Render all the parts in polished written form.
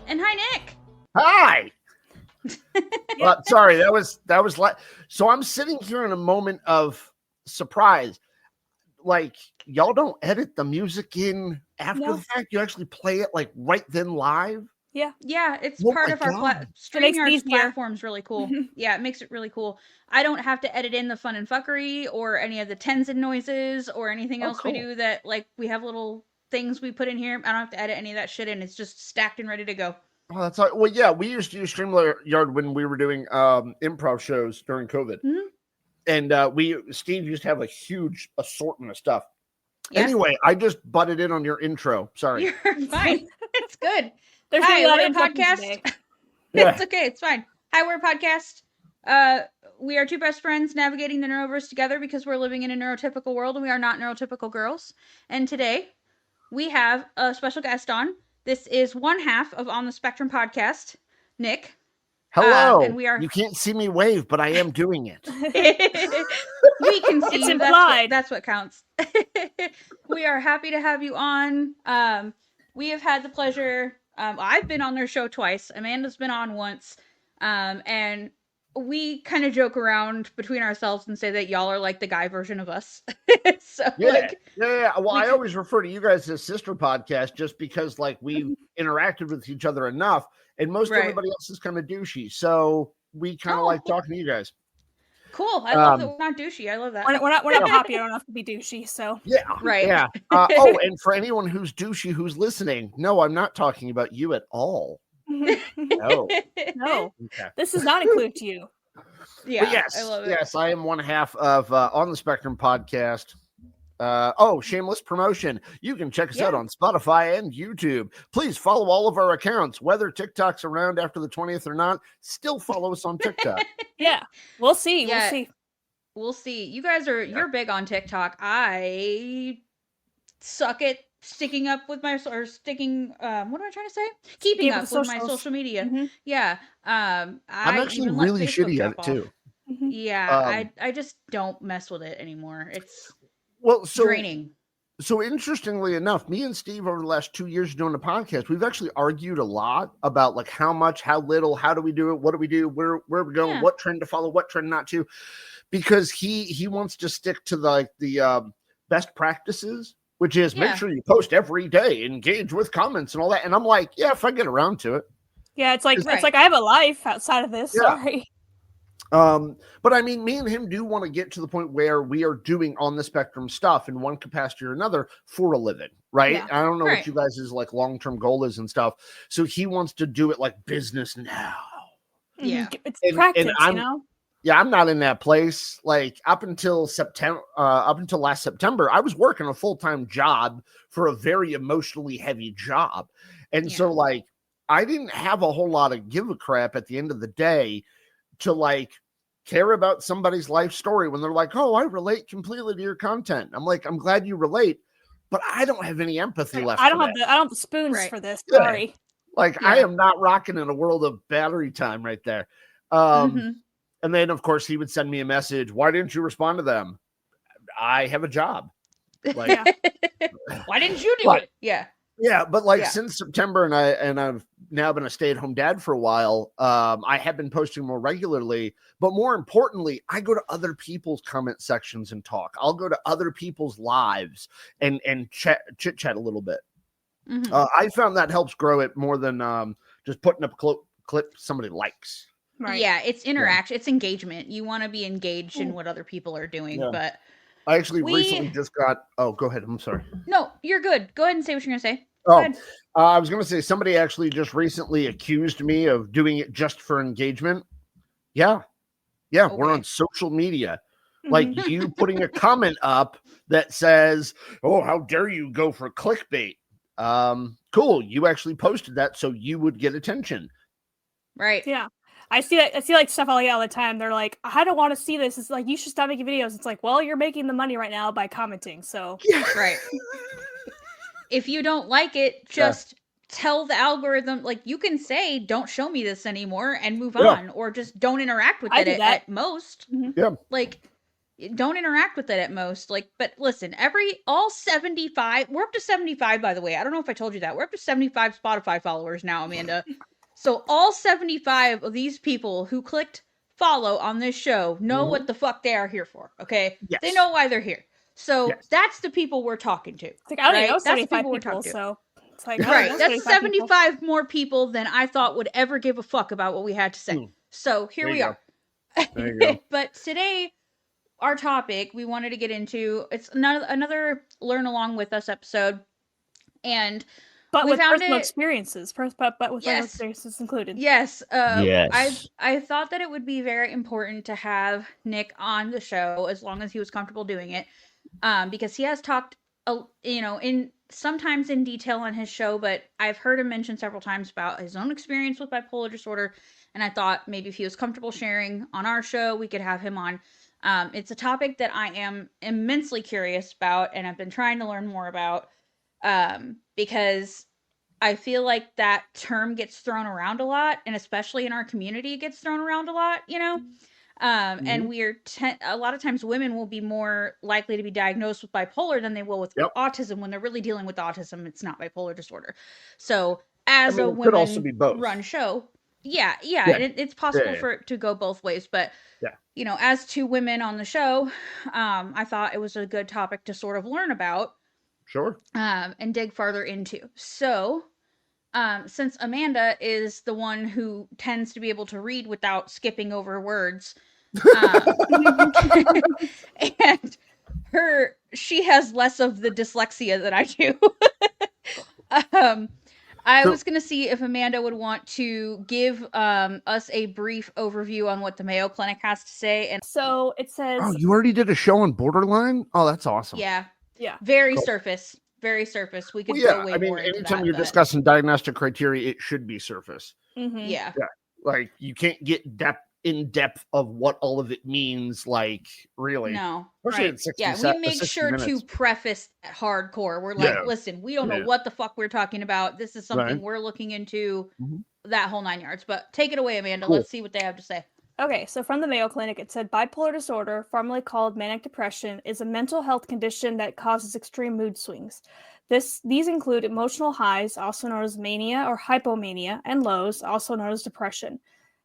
And hi, Nick. Hi. Sorry, that was like. So I'm sitting here in a moment of surprise. Like, y'all don't edit the music in after the fact. You actually play it like right then live. Yeah. It's part of our StreamYard's platform's really cool. Yeah, it makes it really cool. I don't have to edit in the fun and fuckery or any of the Tenzin noises or anything else we do that, like, we have little things we put in here. I don't have to edit any of that shit in. It's just stacked and ready to go. Oh, that's all. Well, yeah, we used to use StreamYard when we were doing improv shows during COVID. Mm-hmm. And Steve used to have a huge assortment of stuff. Yeah. Anyway, I just butted in on your intro. Sorry. You're fine. It's good. There's Hi, a lot we're of a podcast. It's okay. It's fine. Hi, we're a podcast. We are two best friends navigating the neuroverse together because we're living in a neurotypical world and we are not neurotypical girls. And today we have a special guest on. This is one half of On the Spectrum podcast, Nick. Hello. And we are. You can't see me wave, but I am doing it. We can see it's you. Implied. That's what counts. We are happy to have you on. We have had the pleasure. I've been on their show twice. Amanda's been on once. And we kind of joke around between ourselves and say that y'all are like the guy version of us. So, yeah. Well, I always refer to you guys as sister podcast just because, like, we've interacted with each other enough, and most everybody else is kind of douchey. So we kind of like talking to you guys. Cool. I love that we're not douchey. I love that. We're not poppy. I don't have to be douchey. So yeah, right. Yeah. And for anyone who's douchey who's listening, no, I'm not talking about you at all. No. Okay. This does not include you. Yeah, yes, I love it. Yes, I am one half of On the Spectrum podcast. Shameless promotion. You can check us out on Spotify and YouTube. Please follow all of our accounts, whether TikTok's around after the 20th or not. Still follow us on TikTok. We'll see. We'll see. You guys you're big on TikTok. I suck at sticking up with my what am I trying to say? Keeping up with my social media. Mm-hmm. Yeah. I'm actually really shitty at it too. Mm-hmm. Yeah. I just don't mess with it anymore. It's draining. So interestingly enough, me and Steve over the last 2 years doing the podcast, we've actually argued a lot about like how much, how little, how do we do it? What do we do? Where are we going? What trend to follow? What trend not to? Because he wants to stick to the best practices, which is make sure you post every day, engage with comments and all that. And I'm like, if I get around to it. Yeah, it's like I have a life outside of this. Sorry. But I mean, me and him do want to get to the point where we are doing On the Spectrum stuff in one capacity or another for a living, right? Yeah. I don't know what you guys' like long-term goal is and stuff. So he wants to do it like business now. Yeah. It's practice, you know? Yeah, I'm not in that place. Like up until last September, I was working a full-time job for a very emotionally heavy job. And so like, I didn't have a whole lot of give a crap at the end of the day to like care about somebody's life story when they're like, oh, I relate completely to your content. I'm like, I'm glad you relate, but I don't have any empathy left. I don't have the spoons for this. Sorry. Like I am not rocking in a world of battery time right there. And then of course he would send me a message. Why didn't you respond to them? I have a job. Like, why didn't you do it? Yeah. Yeah, but like since September, and I've now been a stay-at-home dad for a while. I have been posting more regularly, but more importantly, I go to other people's comment sections and talk. I'll go to other people's lives and chit chat a little bit. Mm-hmm. I found that helps grow it more than just putting up a clip somebody likes. Right. Yeah, it's interaction, it's engagement. You want to be engaged in what other people are doing, but. I actually recently just got. Oh, go ahead. I'm sorry. No, you're good. Go ahead and say what you're going to say. I was going to say somebody actually just recently accused me of doing it just for engagement. Yeah. We're on social media. Like you putting a comment up that says, "Oh, how dare you go for clickbait?" Cool. You actually posted that so you would get attention. Right. Yeah. I see like stuff all the time. They're like, I don't want to see this. It's like, you should stop making videos. It's like, well, you're making the money right now by commenting. So right. If you don't like it, just tell the algorithm, like you can say, don't show me this anymore and move on, or just don't interact with it at most. Yeah. Like don't interact with it at most. Like, but listen, all 75, we're up to 75, by the way. I don't know if I told you that. We're up to 75 Spotify followers now, Amanda. So all 75 of these people who clicked follow on this show know what the fuck they are here for. Okay. Yes. They know why they're here. So Yes. that's the people we're talking to. It's like, I don't even know That's the 75 we're people, talking to. so it's like, Right. know That's 75 75 more people than I thought would ever give a fuck about what we had to say. So here we are. There you go. But today, our topic we wanted to get into, it's another learn along with us episode. And but we with found personal it, experiences, but with personal yes, experiences included. yes. Yes. I thought that it would be very important to have Nick on the show as long as he was comfortable doing it, because he has talked, in sometimes in detail on his show, but I've heard him mention several times about his own experience with bipolar disorder, and I thought maybe if he was comfortable sharing on our show, we could have him on. It's a topic that I am immensely curious about, and I've been trying to learn more about, because I feel like that term gets thrown around a lot, and especially in our community, it gets thrown around a lot, and a lot of times women will be more likely to be diagnosed with bipolar than they will with autism when they're really dealing with autism. It's not bipolar disorder. So as a women also be both. run show, and it's possible for it to go both ways. But as two women on the show, I thought it was a good topic to sort of learn about. Sure. And dig further into. So, since Amanda is the one who tends to be able to read without skipping over words, and she has less of the dyslexia that I do. I was going to see if Amanda would want to give us a brief overview on what the Mayo Clinic has to say. And so it says... Oh, you already did a show on borderline? Oh, that's awesome. Yeah. Yeah. Very surface. Very surface. We could go way more into anytime that, you're discussing diagnostic criteria, it should be surface. Mm-hmm. Yeah. Like, you can't get in depth of what all of it means, like, really. No. Especially right. We make sure to preface that hardcore. We're like, listen, we don't know what the fuck we're talking about. This is something we're looking into, that whole 9 yards. But take it away, Amanda. Cool. Let's see what they have to say. Okay, so from the Mayo Clinic, it said bipolar disorder, formerly called manic depression, is a mental health condition that causes extreme mood swings. These include emotional highs, also known as mania or hypomania, and lows, also known as depression.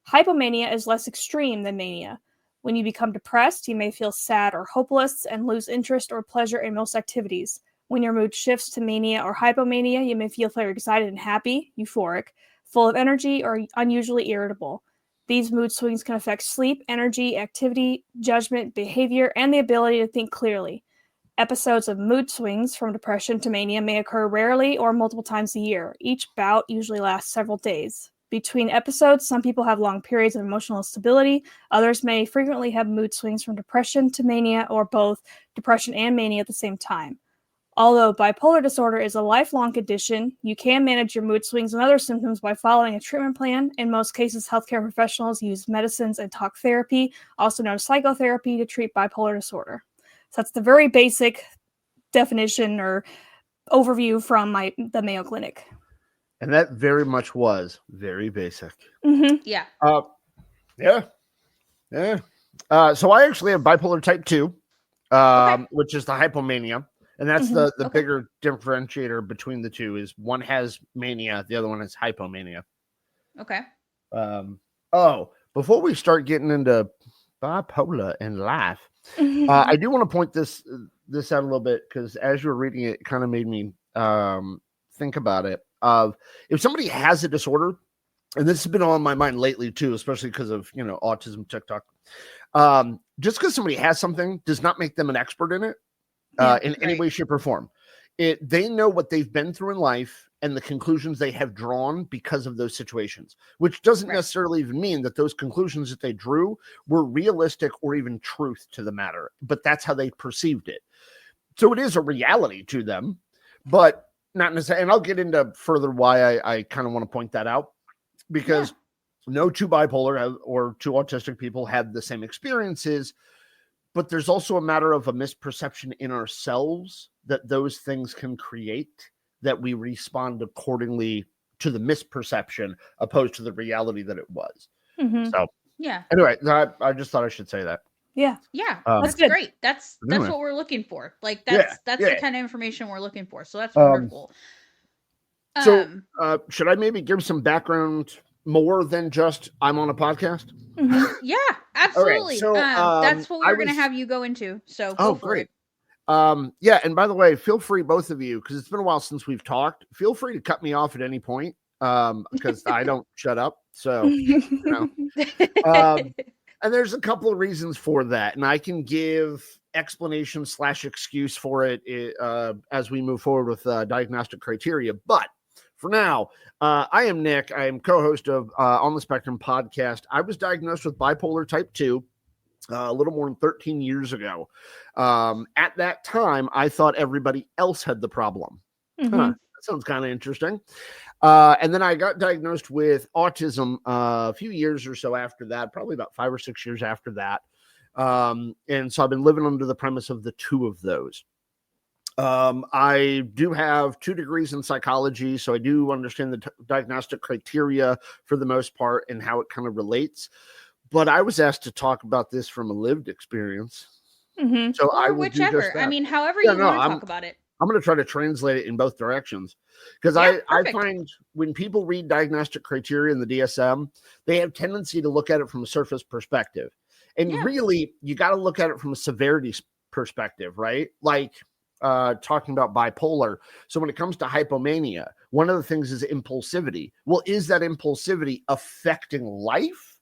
Hypomania is less extreme than mania. When you become depressed, you may feel sad or hopeless and lose interest or pleasure in most activities. When your mood shifts to mania or hypomania, you may feel very excited and happy, euphoric, full of energy, or unusually irritable. These mood swings can affect sleep, energy, activity, judgment, behavior, and the ability to think clearly. Episodes of mood swings from depression to mania may occur rarely or multiple times a year. Each bout usually lasts several days. Between episodes, some people have long periods of emotional stability. Others may frequently have mood swings from depression to mania or both depression and mania at the same time. Although bipolar disorder is a lifelong condition, you can manage your mood swings and other symptoms by following a treatment plan. In most cases, healthcare professionals use medicines and talk therapy, also known as psychotherapy, to treat bipolar disorder. So that's the very basic definition or overview from the Mayo Clinic. And that very much was very basic. Mm-hmm. Yeah. So I actually have bipolar type 2, which is the hypomania. And that's the bigger differentiator between the two is one has mania, the other one has hypomania. Okay. Before we start getting into bipolar and life, I do want to point this out a little bit because as you were reading it, it kind of made me think about it. Of if somebody has a disorder, and this has been on my mind lately too, especially because of autism, TikTok. Just because somebody has something does not make them an expert in it. In any way, shape, or form. They know what they've been through in life and the conclusions they have drawn because of those situations, which doesn't necessarily even mean that those conclusions that they drew were realistic or even truth to the matter, but that's how they perceived it. So it is a reality to them, but not necessarily. And I'll get into further why I kind of want to point that out, because no two bipolar or two autistic people have the same experiences. But there's also a matter of a misperception in ourselves that those things can create, that we respond accordingly to the misperception opposed to the reality that it was. Mm-hmm. So, anyway, I just thought I should say that. Yeah. That's good. great. That's Anyway. what we're looking for. Like that's Yeah. the kind of information we're looking for. So that's Um, wonderful. So, should I maybe give some background more than just I'm on a podcast? Yeah, absolutely. So, that's what we I were going to was- have you go into. So Oh, go for great. it. Yeah, and by the way, feel free, both of you, because it's been a while since we've talked. Feel free to cut me off at any point, because I don't shut up. So, you know, and there's a couple of reasons for that, and I can give explanation / excuse for it as we move forward with diagnostic criteria. But for now, I am Nick. I am co-host of On the Spectrum podcast. I was diagnosed with bipolar type 2 a little more than 13 years ago. At that time, I thought everybody else had the problem. That sounds kind of interesting. And then I got diagnosed with autism a few years or so after that, probably about 5 or 6 years after that. And so I've been living under the premise of the two of those. I do have 2 degrees in psychology, so I do understand the diagnostic criteria for the most part and how it kind of relates. But I was asked to talk about this from a lived experience. So I will whichever. do just that. I mean, however you want to talk about it. I'm going to try to translate it in both directions, because I find when people read diagnostic criteria in the DSM, they have tendency to look at it from a surface perspective. And really, you got to look at it from a severity perspective, right? Like talking about bipolar. So when it comes to hypomania, one of the things is impulsivity. Well, is that impulsivity affecting life?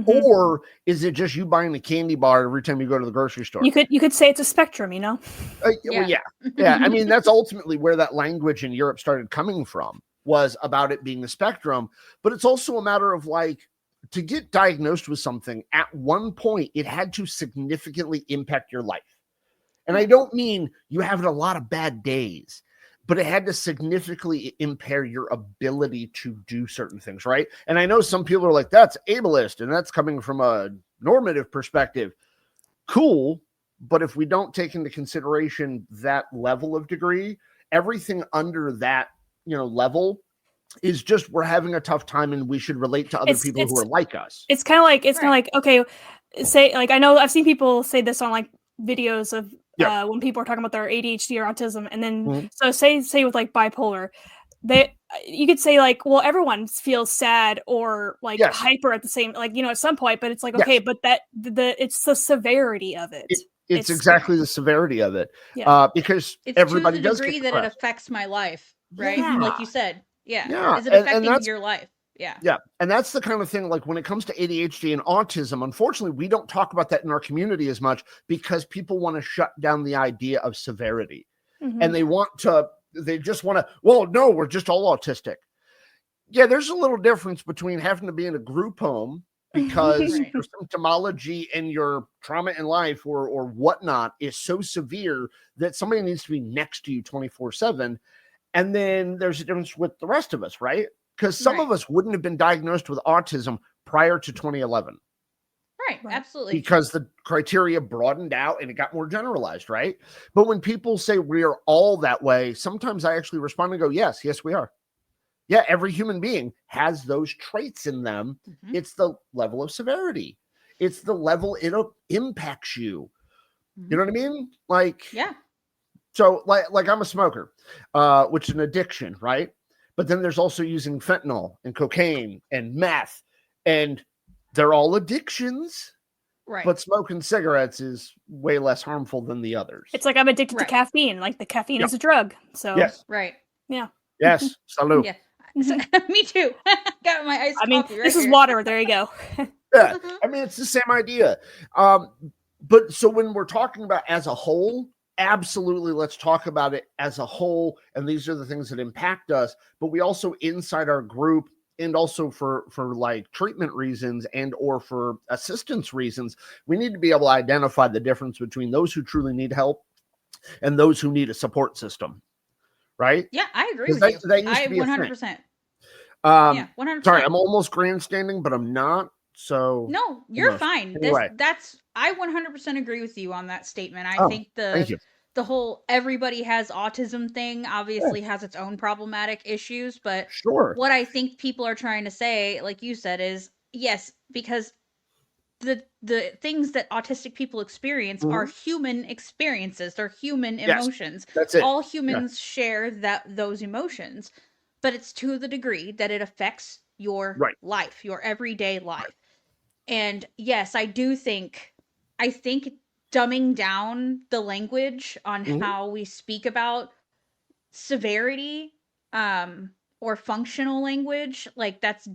Or is it just you buying a candy bar every time you go to the grocery store? You could say it's a spectrum, you know? Well, yeah. I mean, that's ultimately where that language in Europe started coming from, was about it being a spectrum. But it's also a matter of, like, to get diagnosed with something, at one point, it had to significantly impact your life. And I don't mean you having a lot of bad days, but it had to significantly impair your ability to do certain things, right? And I know some people are like, that's ableist, and that's coming from a normative perspective. Cool, but if we don't take into consideration that level of degree, everything under that, level is just, we're having a tough time and we should relate to other people who are like us. It's kind of like, okay, say, like, I know I've seen people say this on like videos of when people are talking about their ADHD or autism, and then so say with like bipolar, you could say like, well, everyone feels sad or like hyper at the same, like, at some point, but it's like, okay, but it's the severity of it. It's exactly the severity of it. Because it's everybody to the does degree that it affects my life, right? Like you said, is it affecting your life? Yeah. And that's the kind of thing, like, when it comes to ADHD and autism, unfortunately, we don't talk about that in our community as much, because people want to shut down the idea of severity. And they just want to, well, no, we're just all autistic. Yeah, there's a little difference between having to be in a group home because your symptomology and your trauma in life or whatnot is so severe that somebody needs to be next to you 24/7. And then there's a difference with the rest of us, right? Because some of us wouldn't have been diagnosed with autism prior to 2011. Right, absolutely. Because the criteria broadened out and it got more generalized, right? But when people say we are all that way, sometimes I actually respond and go, yes, we are. Yeah, every human being has those traits in them. It's the level of severity. It's the level it impacts you. You know what I mean? Like, so like I'm a smoker, which is an addiction, right? But then there's also using fentanyl and cocaine and meth, and they're all addictions. Right. But smoking cigarettes is way less harmful than the others. It's like I'm addicted to caffeine. Like the caffeine is a drug. So right. Yeah. Yes. Salute. Yeah. Me too. Got my iced coffee right this is here. water. There you go. Yeah. I mean, it's the same idea. But so when we're talking about as a whole, absolutely, let's talk about it as a whole. And these are the things that impact us. But we also, inside our group, and also for like treatment reasons and or for assistance reasons, we need to be able to identify the difference between those who truly need help and those who need a support system. Right? Yeah, I agree with you. I 100%. 100%. Sorry, I'm almost grandstanding, but I'm not. So no, you're fine. Anyway. I 100% agree with you on that statement. I think the whole everybody has autism thing obviously has its own problematic issues, but what I think people are trying to say, like you said, is yes, because the things that autistic people experience are human experiences. They're human emotions. That's it. All humans share those emotions, but it's to the degree that it affects your life, your everyday life. And yes, I think dumbing down the language on how we speak about severity or functional language, like that's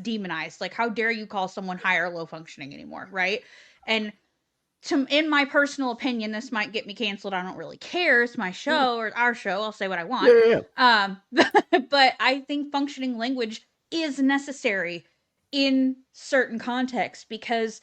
demonized. Like, how dare you call someone high or low functioning anymore, right? And in my personal opinion, this might get me canceled. I don't really care. It's my show or our show. I'll say what I want. But I think functioning language is necessary in certain contexts because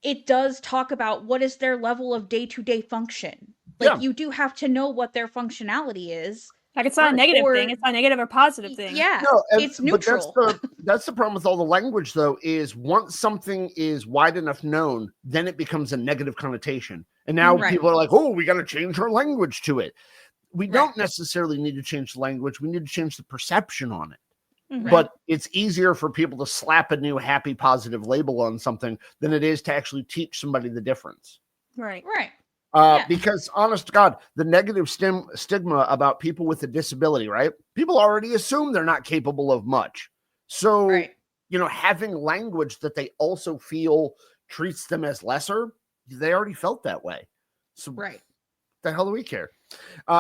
it does talk about what is their level of day-to-day function. Like, you do have to know what their functionality is. Like, it's not a negative thing. It's not a negative or positive thing. Yeah, no, it's neutral. But that's the problem with all the language, though, is once something is wide enough known, then it becomes a negative connotation. And now people are like, oh, we got to change our language to it. We don't necessarily need to change the language. We need to change the perception on it. But it's easier for people to slap a new happy, positive label on something than it is to actually teach somebody the difference. Right. Because honest to God, the negative stigma about people with a disability, right? People already assume they're not capable of much. So, having language that they also feel treats them as lesser, they already felt that way. So the hell do we care?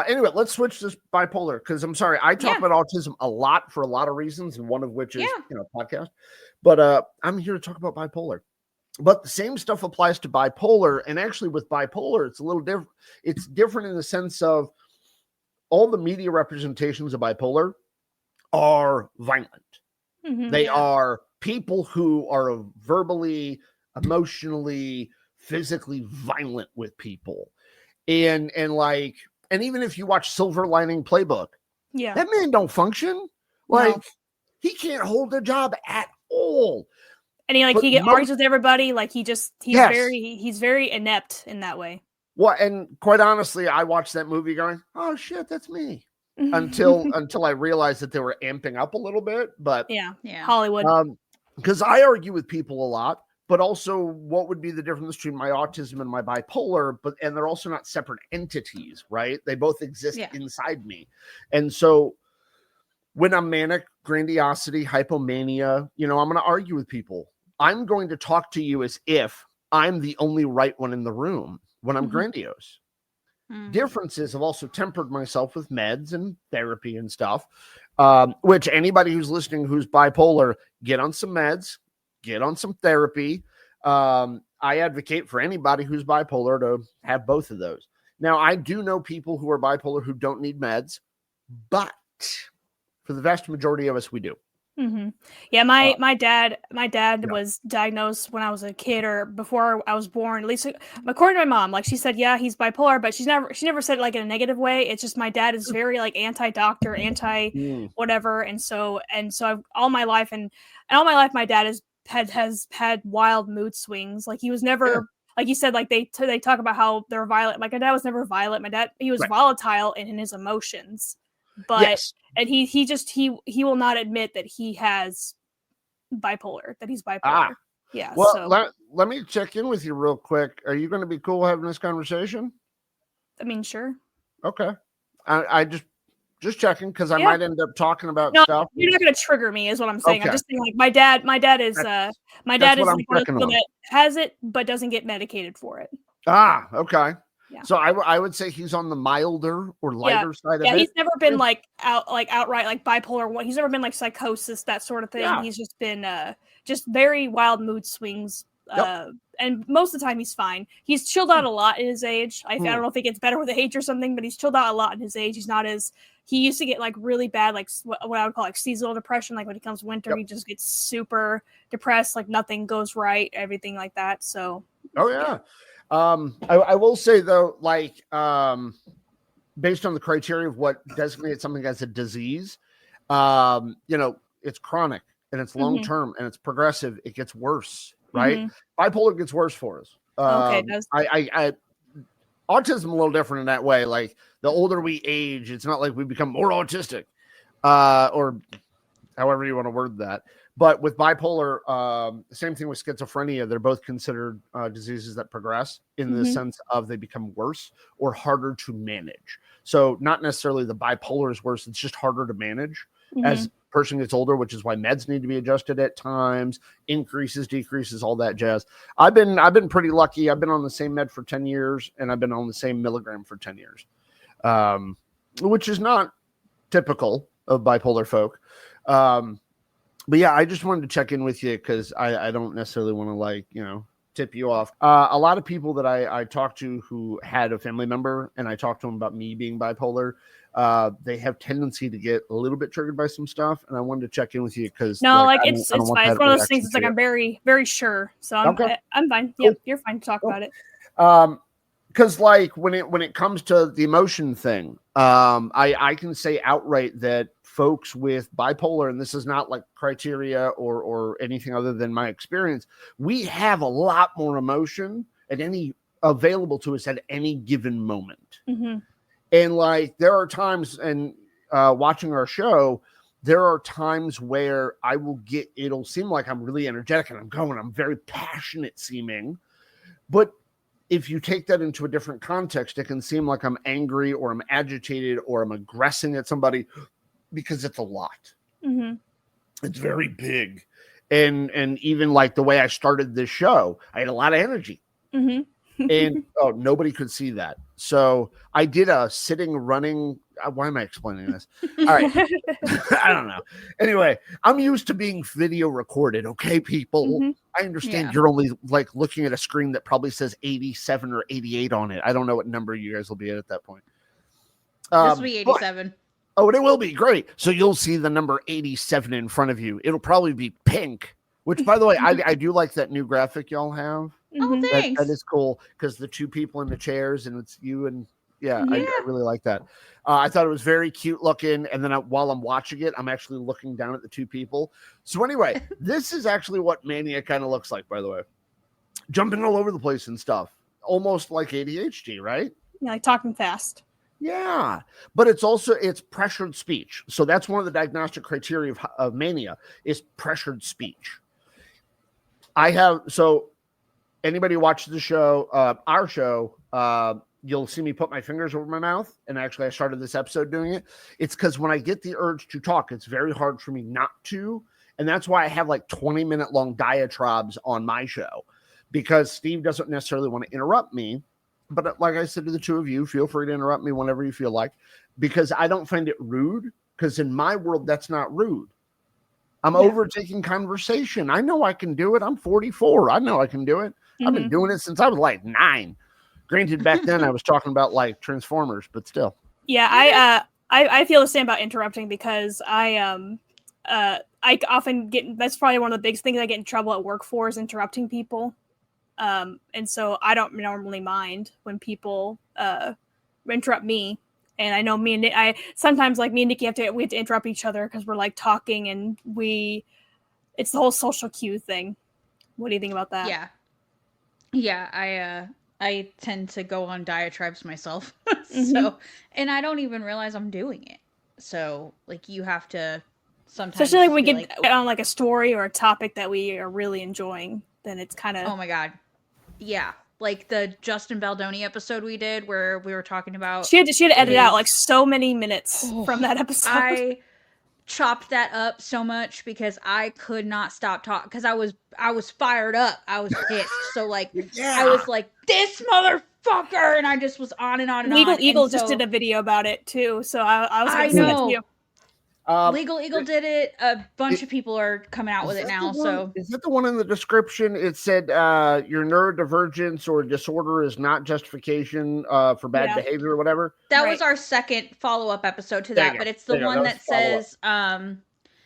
Anyway, let's switch to bipolar, because I'm sorry, I talk about autism a lot for a lot of reasons, and one of which is, podcast. But I'm here to talk about bipolar. But the same stuff applies to bipolar. And actually with bipolar, it's a little different. It's different in the sense of all the media representations of bipolar are violent. They are people who are verbally, emotionally, physically violent with people. And even if you watch Silver Lining Playbook, that man don't function. Like, he can't hold a job at all. And he argues with everybody. Like, he's very inept in that way. Well, and quite honestly, I watched that movie going, oh shit, that's me. until I realized that they were amping up a little bit. But Hollywood. Because I argue with people a lot, but also what would be the difference between my autism and my bipolar? And they're also not separate entities, right? They both exist inside me. And so when I'm manic, grandiosity, hypomania, I'm going to argue with people. I'm going to talk to you as if I'm the only right one in the room when I'm grandiose. Differences, I've also tempered myself with meds and therapy and stuff, which anybody who's listening who's bipolar, get on some meds, get on some therapy. I advocate for anybody who's bipolar to have both of those. Now, I do know people who are bipolar who don't need meds, but for the vast majority of us, we do. Yeah, my dad was diagnosed when I was a kid or before I was born. At least according to my mom, like, she said, yeah, he's bipolar, but she never said it like in a negative way. It's just my dad is very like anti-doctor, anti-whatever, and so I've, all my life, my dad has had wild mood swings. Like, he was never like you said, like they talk about how they're violent. Like, my dad was never violent. My dad, he was volatile in his emotions. But and he will not admit that he has bipolar, that he's bipolar. Yeah. Well, so let me check in with you real quick. Are you going to be cool having this conversation? I mean, sure. Okay. I just checking, because I might end up talking about stuff. You're not going to trigger me, is what I'm saying. Okay. I'm just saying, like, my dad is like one of the people that has it but doesn't get medicated for it. Okay. Yeah. So I would say he's on the milder or lighter side of it. Yeah, he's never been outright like bipolar. He's never been like psychosis, that sort of thing. Yeah. He's just been just very wild mood swings. And most of the time he's fine. He's chilled out a lot at his age. I don't know if it gets better with age or something, but he's chilled out a lot at his age. He's not as he used to get like really bad, like what I would call like seasonal depression. Like when it comes winter, he just gets super depressed. Like nothing goes right, everything like that. So. Oh yeah. I will say though, like, based on the criteria of what designates something as a disease, it's chronic and it's long-term and it's progressive. It gets worse, right? Bipolar gets worse for us. Autism a little different in that way. Like, the older we age, it's not like we become more autistic, or however you want to word that. But with bipolar, same thing with schizophrenia. They're both considered diseases that progress in the sense of they become worse or harder to manage. So not necessarily the bipolar is worse. It's just harder to manage as a person gets older, which is why meds need to be adjusted at times, increases, decreases, all that jazz. I've been pretty lucky. I've been on the same med for 10 years and I've been on the same milligram for 10 years, which is not typical of bipolar folk. But yeah, I just wanted to check in with you because I don't necessarily want to tip you off. A lot of people that I talked to who had a family member and I talked to them about me being bipolar, they have tendency to get a little bit triggered by some stuff. And I wanted to check in with you because it's fine. It's one of those things. It's like I'm very, very sure. So I'm fine. Cool. Yep, you're fine to talk about it. Because when it comes to the emotion thing, I can say outright that folks with bipolar, and this is not like criteria or anything other than my experience, we have a lot more emotion available to us at any given moment. And there are times, and watching our show, there are times where it'll seem like I'm really energetic and I'm very passionate seeming, but if you take that into a different context, it can seem like I'm angry or I'm agitated or I'm aggressing at somebody because it's a lot. It's very big. And even like the way I started this show, I had a lot of energy. And nobody could see that. So I did a sitting running. Why am I explaining this? All right. I don't know. Anyway, I'm used to being video recorded. Okay, people. I understand you're only looking at a screen that probably says 87 or 88 on it. I don't know what number you guys will be at that point. This will be 87. And it will be great. So you'll see the number 87 in front of you. It'll probably be pink, which, by the way, I do like that new graphic y'all have. Oh, thanks. That is cool because the two people in the chairs and it's you and I really like that. I thought it was very cute looking. And then while I'm watching it, I'm actually looking down at the two people. So anyway, this is actually what mania kind of looks like, by the way. Jumping all over the place and stuff. Almost like ADHD, right? Yeah, like talking fast. Yeah, but it's pressured speech. So that's one of the diagnostic criteria of mania is pressured speech. Anybody who watches the show, our show, you'll see me put my fingers over my mouth. And actually I started this episode doing it. It's because when I get the urge to talk, it's very hard for me not to. And that's why I have 20-minute long diatribes on my show, because Steve doesn't necessarily want to interrupt me. But like I said to the two of you, feel free to interrupt me whenever you feel like, because I don't find it rude, because in my world, that's not rude. I'm overtaking conversation. I know I can do it. I'm 44. I know I can do it. I've been doing it since I was 9. Granted, back then I was talking about Transformers, but still. Yeah, I feel the same about interrupting because I often get, that's probably one of the biggest things I get in trouble at work for is interrupting people. And so I don't normally mind when people interrupt me. And I know me and sometimes me and Nikki we have to interrupt each other because we're talking and it's the whole social cue thing. What do you think about that? Yeah, I tend to go on diatribes myself. So, and I don't even realize I'm doing it. So you have to sometimes, especially when we get on a story or a topic that we are really enjoying, then it's kind of, oh my God. Yeah. Like the Justin Baldoni episode we did where we were talking about. She had to edit out so many minutes from that episode. I chopped that up so much because I could not stop talking because I was fired up. I was pissed. So I was like, this motherfucker, and I just was on and on and on. Eagle just did a video about it too. So I was going to send it to you. Legal Eagle did it. A bunch of people are coming out with it now. So is that the one in the description? It said your neurodivergence or disorder is not justification for bad behavior or whatever. That was our second follow-up episode to that, but it's the one that says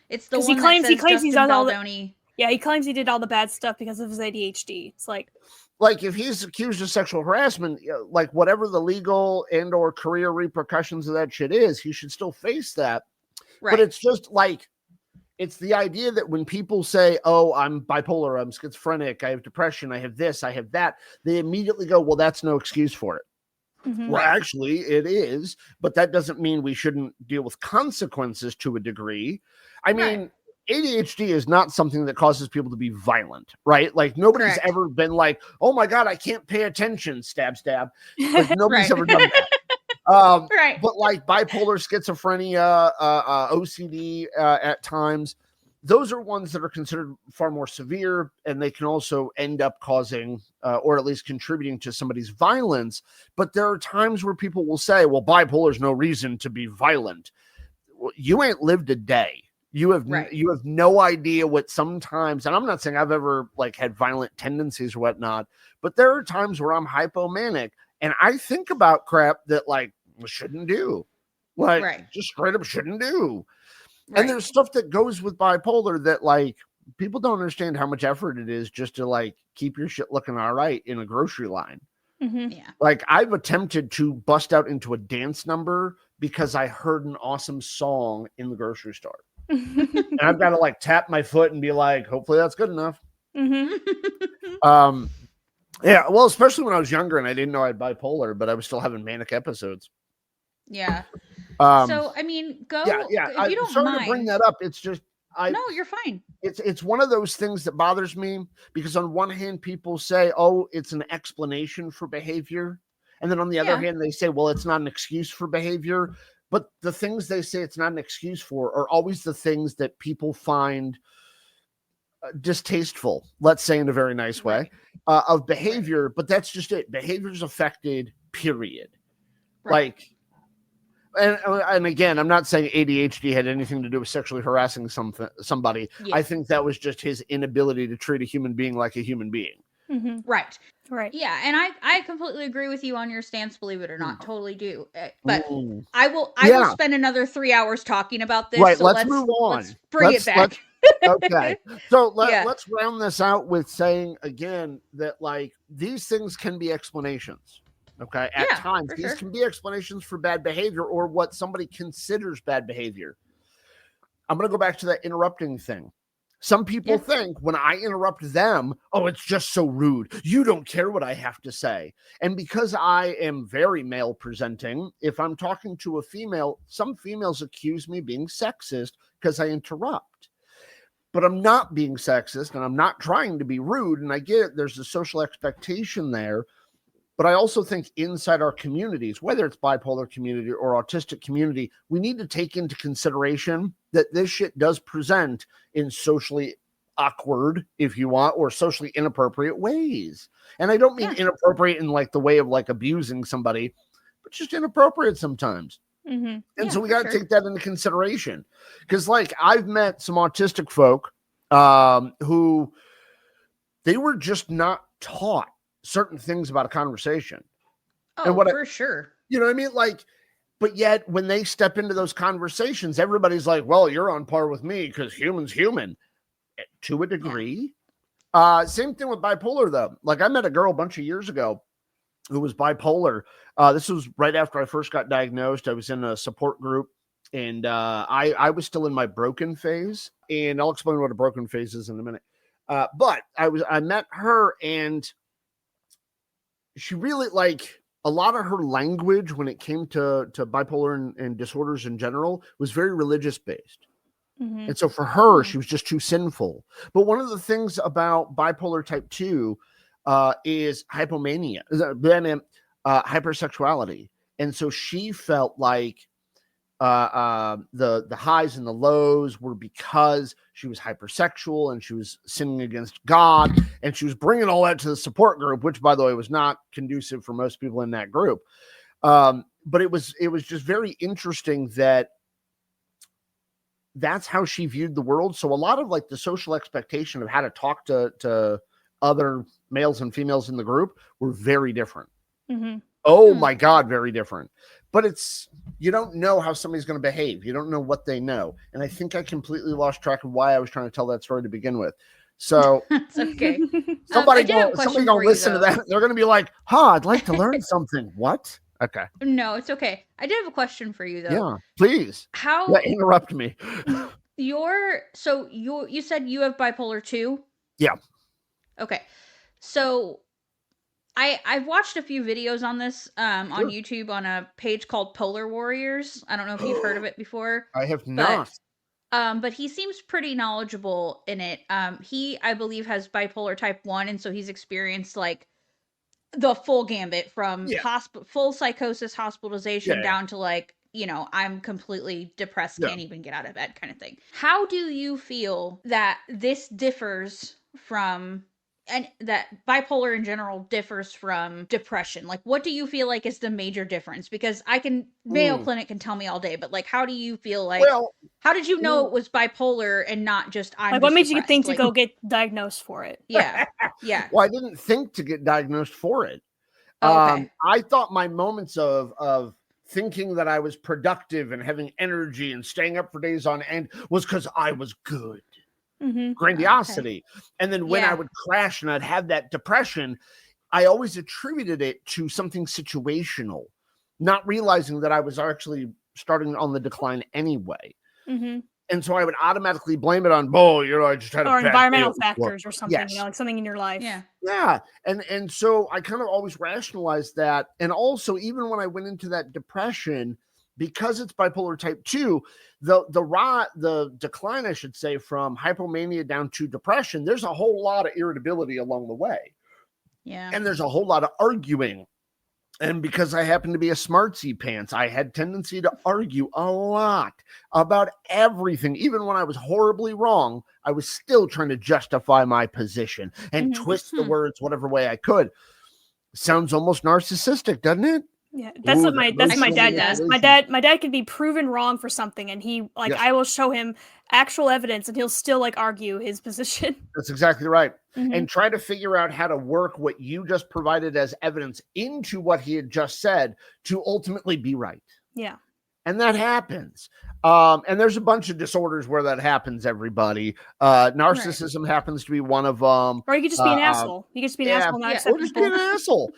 it's the one that says Justin Baldoni. He claims he did all the bad stuff because of his ADHD. It's like if he's accused of sexual harassment, whatever the legal and or career repercussions of that shit is, he should still face that. Right. But it's just it's the idea that when people say, oh, I'm bipolar, I'm schizophrenic, I have depression, I have this, I have that, they immediately go, well, that's no excuse for it. Well, actually, it is, but that doesn't mean we shouldn't deal with consequences to a degree. I mean, ADHD is not something that causes people to be violent, right? Like nobody's Correct. ever been like, oh my God, I can't pay attention, stab, stab. Like nobody's Right. ever done that. Right. But like bipolar, schizophrenia, OCD at times, those are ones that are considered far more severe, and they can also end up causing or at least contributing to somebody's violence. But there are times where people will say, well, bipolar is no reason to be violent. Well, you ain't lived a day. You have no idea what sometimes, and I'm not saying I've ever like had violent tendencies or whatnot, but there are times where I'm hypomanic and I think about crap that like shouldn't do, like just straight up shouldn't do. And there's stuff that goes with bipolar that like people don't understand how much effort it is just to like keep your shit looking all right in a grocery line. Mm-hmm. Yeah. Like I've attempted to bust out into a dance number because I heard an awesome song in the grocery store. And I've got to like tap my foot and be like, hopefully that's good enough. Mm-hmm. Yeah, well, especially when I was younger and I didn't know I had bipolar, but I was still having manic episodes. Yeah. So I mean, go. Yeah. If you don't sorry mind. to bring that up. It's just No, you're fine. It's one of those things that bothers me because on one hand, people say, "Oh, it's an explanation for behavior," and then on the other hand, they say, "Well, it's not an excuse for behavior." But the things they say it's not an excuse for are always the things that people find distasteful, let's say in a very nice way, of behavior. But that's just it. Behavior's affected, period. Like, and again, I'm not saying ADHD had anything to do with sexually harassing somebody. I think that was just his inability to treat a human being like a human being. Mm-hmm. Right. Yeah, and I completely agree with you on your stance, believe it or not. Totally do. But Ooh. I will spend another 3 hours talking about this. Right, So let's move on. Let's bring it back. Okay. So let's round this out with saying again that like these things can be explanations. Okay. At times, these can be explanations for bad behavior or what somebody considers bad behavior. I'm going to go back to that interrupting thing. Some people think when I interrupt them, oh, it's just so rude. You don't care what I have to say. And because I am very male presenting, if I'm talking to a female, some females accuse me being sexist because I interrupt. But I'm not being sexist and I'm not trying to be rude. And I get it. There's a social expectation there. But I also think inside our communities, whether it's bipolar community or autistic community, we need to take into consideration that this shit does present in socially awkward, if you want, or socially inappropriate ways. And I don't mean inappropriate in like the way of like abusing somebody, but just inappropriate sometimes. Mm-hmm. And so we got to take that into consideration. Because like I've met some autistic folk who they were just not taught certain things about a conversation. Oh, and for sure. You know what I mean? Like, but yet when they step into those conversations, everybody's like, well, you're on par with me because human's human to a degree. Same thing with bipolar though. Like I met a girl a bunch of years ago who was bipolar. This was right after I first got diagnosed. I was in a support group and I was still in my broken phase, and I'll explain what a broken phase is in a minute. But I met her, and she really, like, a lot of her language when it came to bipolar and disorders in general was very religious based. Mm-hmm. And so for her, she was just too sinful. But one of the things about bipolar type 2 is hypomania, hypersexuality. And so she felt like the highs and the lows were because she was hypersexual and she was sinning against God, and she was bringing all that to the support group, which by the way was not conducive for most people in that group. But it was just very interesting that that's how she viewed the world. So a lot of like the social expectation of how to talk to other males and females in the group were very different. Mm-hmm. Oh my God, very different. But you don't know how somebody's going to behave. You don't know what they know. And I think I completely lost track of why I was trying to tell that story to begin with. So it's okay. Somebody gonna listen to that. They're going to be like, I'd like to learn something. What? Okay. No, it's okay. I did have a question for you though. Yeah, please. Interrupt me. You said you have bipolar 2? Yeah. Okay. So I've watched a few videos on this on YouTube on a page called Polar Warriors. I don't know if you've heard of it before. I have not. But he seems pretty knowledgeable in it. He, I believe, has bipolar type 1, and so he's experienced like the full gambit from full psychosis, hospitalization, down to like, I'm completely depressed, can't even get out of bed kind of thing. How do you feel that this differs from, and that bipolar in general differs from depression? Like, what do you feel like is the major difference? Because Mayo Clinic can tell me all day, but like, how do you feel like, how did you know it was bipolar and not just I'm like, what made you depressed? think to go get diagnosed for it? Yeah. Yeah. Well, I didn't think to get diagnosed for it. Okay. I thought my moments of thinking that I was productive and having energy and staying up for days on end was because I was good. Grandiosity. Okay. And then when I would crash and I'd have that depression, I always attributed it to something situational, not realizing that I was actually starting on the decline anyway. And so I would automatically blame it on, I just had environmental factors or something, like something in your life. Yeah. And so I kind of always rationalized that. And also, even when I went into that depression, because it's bipolar type 2, the decline, I should say, from hypomania down to depression, there's a whole lot of irritability along the way. Yeah. And there's a whole lot of arguing. And because I happen to be a smartsy pants, I had tendency to argue a lot about everything. Even when I was horribly wrong, I was still trying to justify my position and twist the words whatever way I could. Sounds almost narcissistic, doesn't it? Yeah, that's what my dad does. My dad can be proven wrong for something, and he I will show him actual evidence, and he'll still like argue his position. That's exactly right. And try to figure out how to work what you just provided as evidence into what he had just said to ultimately be right. Yeah. And that happens. And there's a bunch of disorders where that happens, everybody. Narcissism happens to be one of them. Or you could just be an asshole. You could just be an asshole. Or just be an asshole.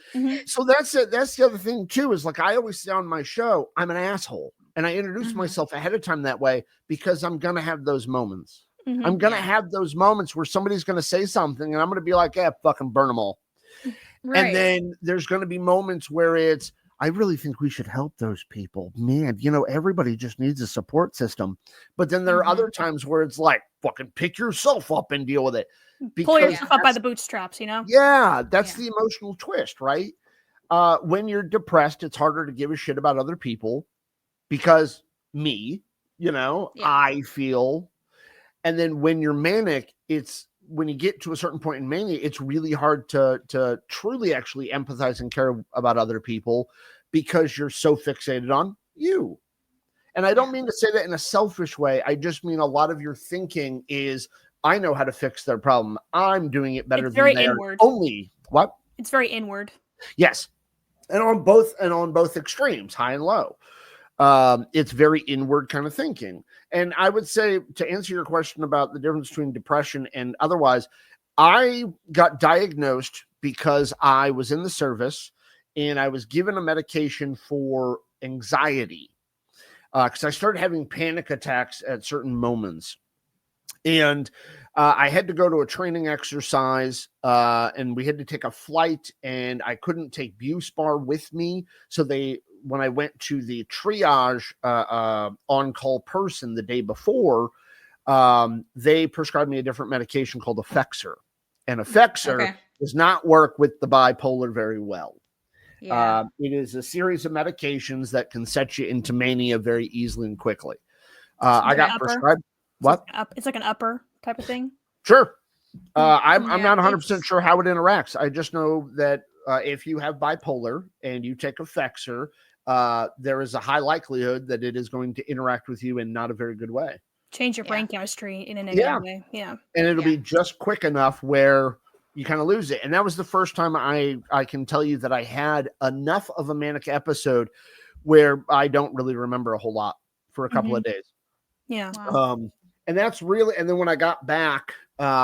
So that's it. That's the other thing, too, is like I always say on my show, I'm an asshole. And I introduce myself ahead of time that way because I'm going to have those moments. I'm going to have those moments where somebody's going to say something and I'm going to be like, fucking burn them all. Right. And then there's going to be moments where it's, I really think we should help those people. Man, everybody just needs a support system. But then there are other times where it's like, fucking pick yourself up and deal with it. Pull yourself up by the bootstraps, Yeah, that's the emotional twist, right? When you're depressed, it's harder to give a shit about other people because I feel. And then when you're manic, when you get to a certain point in mania, it's really hard to truly actually empathize and care about other people because you're so fixated on you. And I don't mean to say that in a selfish way. I just mean a lot of your thinking is, I know how to fix their problem. I'm doing it better than they are. Only what? It's very inward. Yes. And on both extremes, high and low. It's very inward kind of thinking. And I would say, to answer your question about the difference between depression and otherwise, I got diagnosed because I was in the service and I was given a medication for anxiety because I started having panic attacks at certain moments. And I had to go to a training exercise and we had to take a flight and I couldn't take Buspar with me. So when I went to the triage on-call person the day before, they prescribed me a different medication called Effexor. And Effexor does not work with the bipolar very well. Yeah. It is a series of medications that can set you into mania very easily and quickly. I got prescribed. What? It's like an upper type of thing. Sure. I'm not 100% sure how it interacts. I just know that if you have bipolar and you take Effexor, there is a high likelihood that it is going to interact with you in not a very good way. Change your brain chemistry in a negative way. Yeah. And it'll be just quick enough where you kind of lose it. And that was the first time I can tell you that I had enough of a manic episode where I don't really remember a whole lot for a couple of days. Yeah. Wow. And that's really, and then when I got back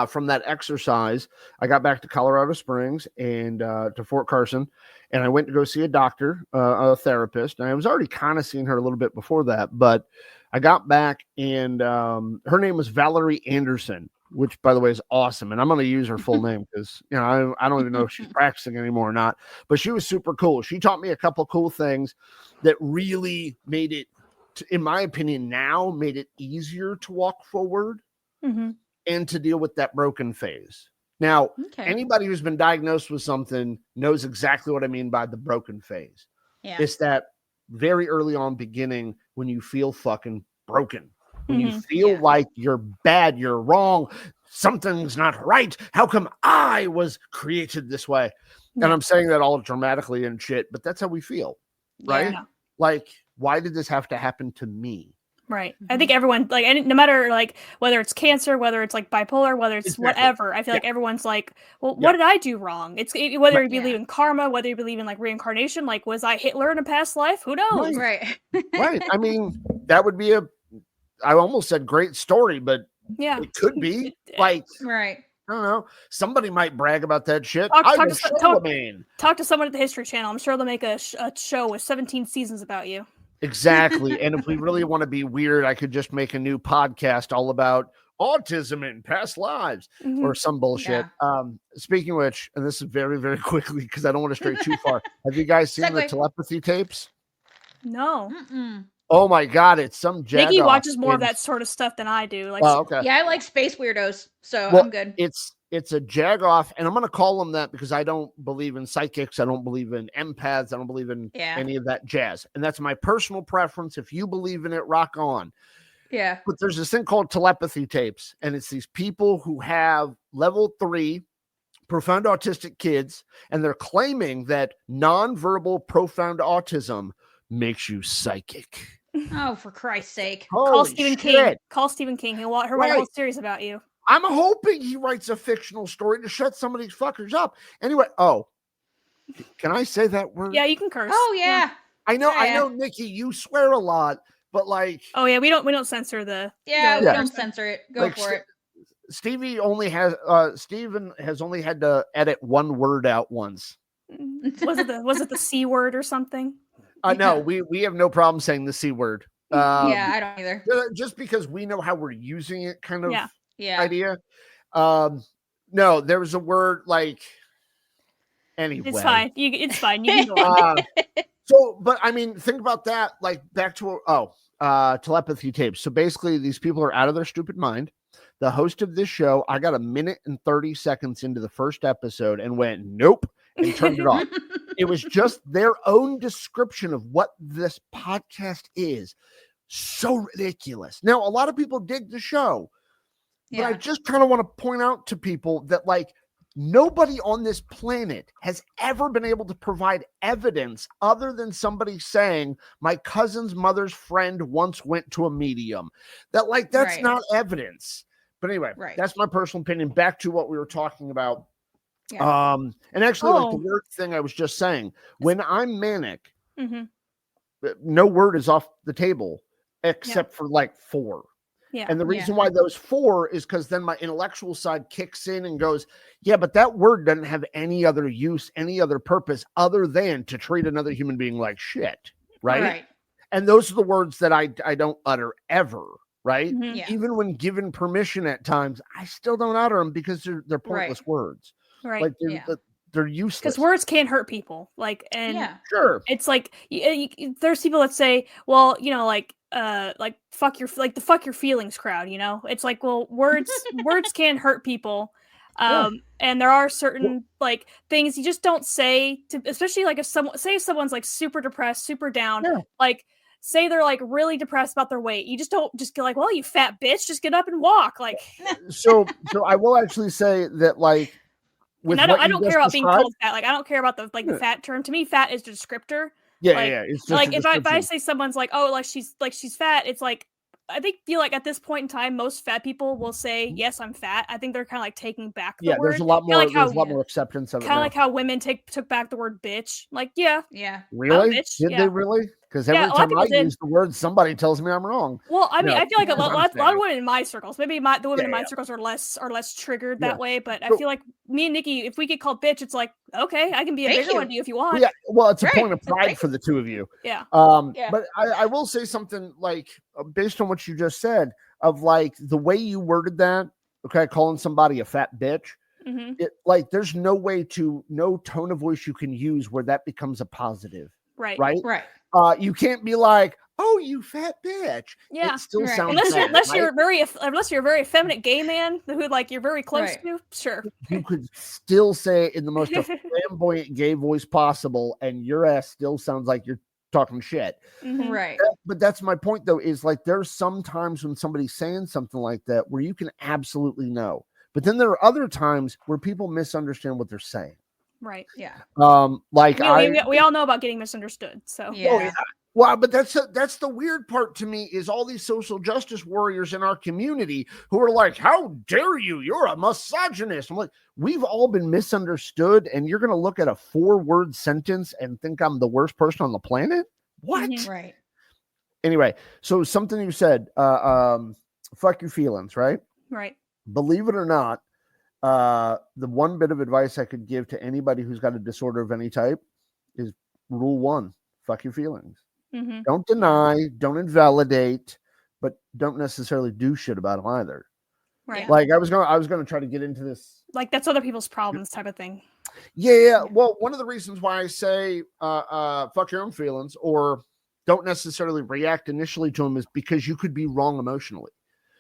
from that exercise, I got back to Colorado Springs and to Fort Carson, and I went to go see a doctor, a therapist. And I was already kind of seeing her a little bit before that, but I got back and her name was Valerie Anderson, which by the way is awesome. And I'm going to use her full name because, I don't even know if she's practicing anymore or not, but she was super cool. She taught me a couple of cool things that really made it in my opinion, now made it easier to walk forward and to deal with that broken phase. Now, anybody who's been diagnosed with something knows exactly what I mean by the broken phase. Yeah. It's that very early on beginning when you feel fucking broken, when you feel like you're bad, you're wrong, something's not right. How come I was created this way? And I'm saying that all dramatically and shit, but that's how we feel, right? Yeah. Like, why did this have to happen to me? Right. I think everyone, like, no matter, like, whether it's cancer, whether it's, like, bipolar, whether it's whatever, I feel like everyone's like, well, what did I do wrong? It's whether you believe in karma, whether you believe in, like, reincarnation, like, was I Hitler in a past life? Who knows? Right. Right. I mean, that would be I almost said great story, but it could be. Like, right. I don't know. Somebody might brag about that shit. Talk to someone at the History Channel. I'm sure they'll make a show with 17 seasons about you. Exactly. And if we really want to be weird, I could just make a new podcast all about autism in past lives or some bullshit. Speaking of which, and this is very, very quickly because I don't want to stray too far. Have you guys seen the telepathy tapes? No. Oh my God, it's some jag. Nikki watches more of that sort of stuff than I do. Like, okay. Yeah, I like space weirdos, so I'm good. It's a jagoff, and I'm going to call them that because I don't believe in psychics. I don't believe in empaths. I don't believe in any of that jazz. And that's my personal preference. If you believe in it, rock on. Yeah. But there's this thing called telepathy tapes, and it's these people who have level 3 profound autistic kids, and they're claiming that nonverbal profound autism makes you psychic. Oh, for Christ's sake. Call Stephen King. Call Stephen King. He'll write a whole series about you. I'm hoping he writes a fictional story to shut some of these fuckers up. Anyway, can I say that word? Yeah, you can curse. Oh yeah. I know, Nikki, you swear a lot, but like, oh yeah, we don't censor the. We don't censor it. Go for it. Stephen has only had to edit one word out once. Was it the C word or something? No, we have no problem saying the C word. I don't either. Just because we know how we're using it, kind of idea. No, there was a word like. Anyway, it's fine. It's fine. You can go on. So, but I mean, think about that. Like back to telepathy tapes. So basically, these people are out of their stupid mind. The host of this show, I got 1 minute and 30 seconds into the first episode and went, nope, and turned it off. It was just their own description of what this podcast is. So ridiculous. Now, a lot of people dig the show, but I just kind of want to point out to people that, like, nobody on this planet has ever been able to provide evidence other than somebody saying, my cousin's mother's friend once went to a medium. That's not evidence. But anyway, that's my personal opinion. Back to what we were talking about. Yeah. And actually, like the word thing I was just saying, when I'm manic, no word is off the table except for like 4. Yeah. And the reason why those 4 is because then my intellectual side kicks in and goes, yeah, but that word doesn't have any other use, any other purpose other than to treat another human being like shit. Right. And those are the words that I don't utter ever. Right. Mm-hmm. Yeah. Even when given permission at times, I still don't utter them because they're pointless words. Right. Like they're useless. Because words can't hurt people. Like, and sure. It's like, there's people that say, well, like fuck your feelings crowd, it's like, well, words can hurt people. And there are certain like things you just don't say to, especially like if someone's like super depressed, super down, like say they're like really depressed about their weight. You just don't just get like, well, you fat bitch, just get up and walk. Like, so I will actually say that, like, and I don't care about being called fat. Like, I don't care about the fat term. To me, fat is a descriptor. Yeah, It's just like if I say someone's like, oh, like she's fat, it's like I feel like at this point in time, most fat people will say, yes, I'm fat. I think they're kind of like taking back the word. There's a lot more. There's a lot more acceptance of it. Kind of like how women took back the word bitch. Like, really? Did they really? Because every time I use the word, somebody tells me I'm wrong. Well, I mean, I feel like a lot of women in my circles, maybe the women in my circles are less triggered that way. But I feel like me and Nikki, if we get called bitch, it's like, okay, I can be a bigger one to you if you want. Yeah, well, it's a point of pride for the two of you. Yeah. But I will say something like based on what you just said of like the way you worded that. Okay, calling somebody a fat bitch. Mm-hmm. There's no tone of voice you can use where that becomes a positive. Right. You can't be like, "Oh, you fat bitch." Yeah. It still Right. sounds Unless bad, right? you're a very effeminate gay man who like you're very close Right. to, sure. You could still say it in the most flamboyant gay voice possible, and your ass still sounds like you're talking shit. Mhm. Right. But that's my point, though, is like there's some times when somebody's saying something like that where you can absolutely know. But then there are other times where people misunderstand what they're saying. Right. Yeah. Like We all know about getting misunderstood. So Yeah. Oh, yeah. Well, but that's the weird part to me is all these social justice warriors in our community who are like, "How dare you? You're a misogynist." I'm like, we've all been misunderstood, and you're going to look at a 4-word sentence and think I'm the worst person on the planet? What? Mhm. Right. Anyway, so something you said, fuck your feelings, right? right. Believe it or not, the one bit of advice I could give to anybody who's got a disorder of any type is rule 1: fuck your feelings. Mhm. Don't deny, don't invalidate, but don't necessarily do shit about them either. Right. Yeah. Like I was gonna try to get into this. Like that's other people's problems type of thing. Yeah. Well, one of the reasons why I say fuck your own feelings or don't necessarily react initially to them is because you could be wrong emotionally.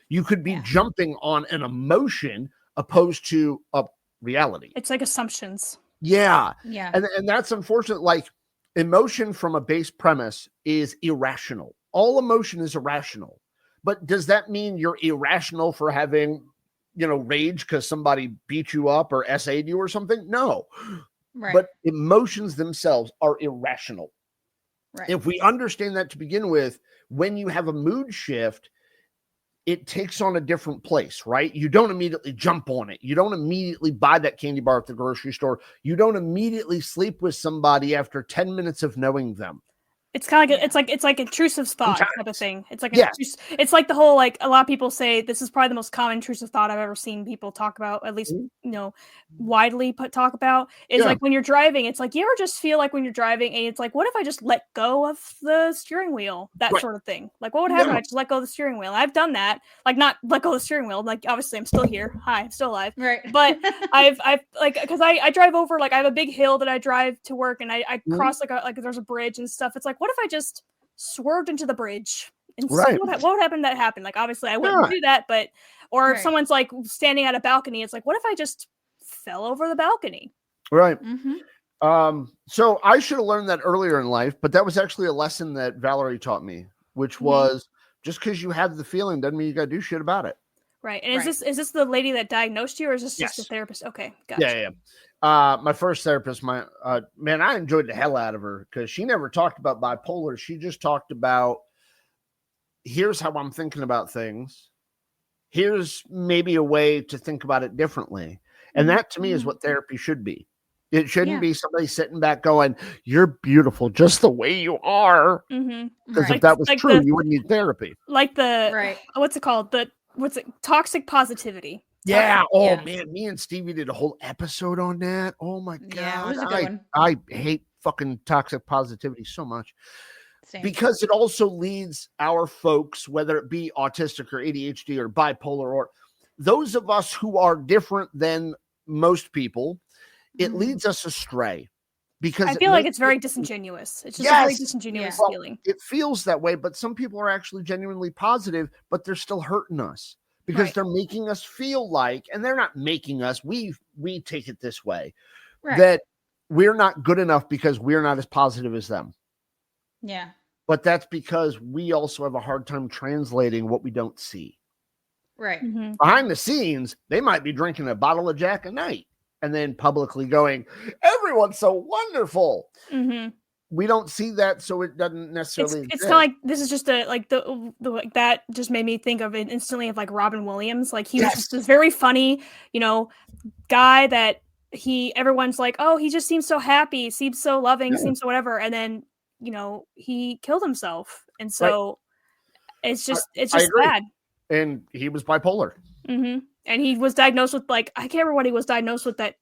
You could be jumping on an emotion opposed to a reality. It's like assumptions. Yeah. Yeah. And that's unfortunate. Like emotion from a base premise is irrational. All emotion is irrational. But does that mean you're irrational for having, rage because somebody beat you up or SA'd you or something? No. Right. But emotions themselves are irrational. Right. If we understand that to begin with, when you have a mood shift, it takes on a different place, right? You don't immediately jump on it. You don't immediately buy that candy bar at the grocery store. You don't immediately sleep with somebody after 10 minutes of knowing them. It's kind of like it's like intrusive thought type of thing. It's like it's like the whole like a lot of people say this is probably the most common intrusive thought I've ever seen people talk about, at least widely talk about is like when you're driving. It's like you ever just feel like when you're driving and it's like, what if I just let go of the steering wheel? That sort of thing. Like what would happen if I just let go of the steering wheel? I've done that. Like not let go of the steering wheel. Like obviously I'm still here. Hi, I'm still alive. Right. But I've like because I drive over like I have a big hill that I drive to work and I cross like there's a bridge and stuff. It's like what if I just swerved into the bridge and see what would happen? That happened. Like obviously I wouldn't do that, but or if someone's like standing at a balcony, it's like what if I just fell over the balcony? Right. So I should have learned that earlier in life, but that was actually a lesson that Valerie taught me, which was just because you have the feeling doesn't mean you got to do shit about it. Right. And is this the lady that diagnosed you, or is this just a therapist? Okay, gotcha. Yeah. My first therapist, man, I enjoyed the hell out of her because she never talked about bipolar. She just talked about here's how I'm thinking about things. Here's maybe a way to think about it differently. And that to me is what therapy should be. It shouldn't be somebody sitting back going, "You're beautiful just the way you are." Because if that was true, you wouldn't need therapy. Like what's it called? Toxic positivity. Yeah. Man, me and Stevie did a whole episode on that. Oh my God. Yeah, it was a good one. I hate fucking toxic positivity so much. Same. Because it also leads our folks, whether it be autistic or ADHD or bipolar, or those of us who are different than most people, it leads us astray. Because I feel like it's very disingenuous. It's just a very disingenuous feeling. It feels that way, but some people are actually genuinely positive, but they're still hurting us because they're making us feel like, and they're not making us, we take it this way, that we're not good enough because we're not as positive as them. Yeah. But that's because we also have a hard time translating what we don't see. Right. Behind the scenes, they might be drinking a bottle of Jack a night and then publicly going, "Everyone's so wonderful." We don't see that, so it doesn't necessarily. It's kind of like this is just that just made me think of it instantly of like Robin Williams. Like he was just this very funny, guy that everyone's like, oh, he just seems so happy, seems so loving, seems so whatever, and then he killed himself, and so it's just bad. And he was bipolar. And he was diagnosed with like I can't remember what he was diagnosed with that.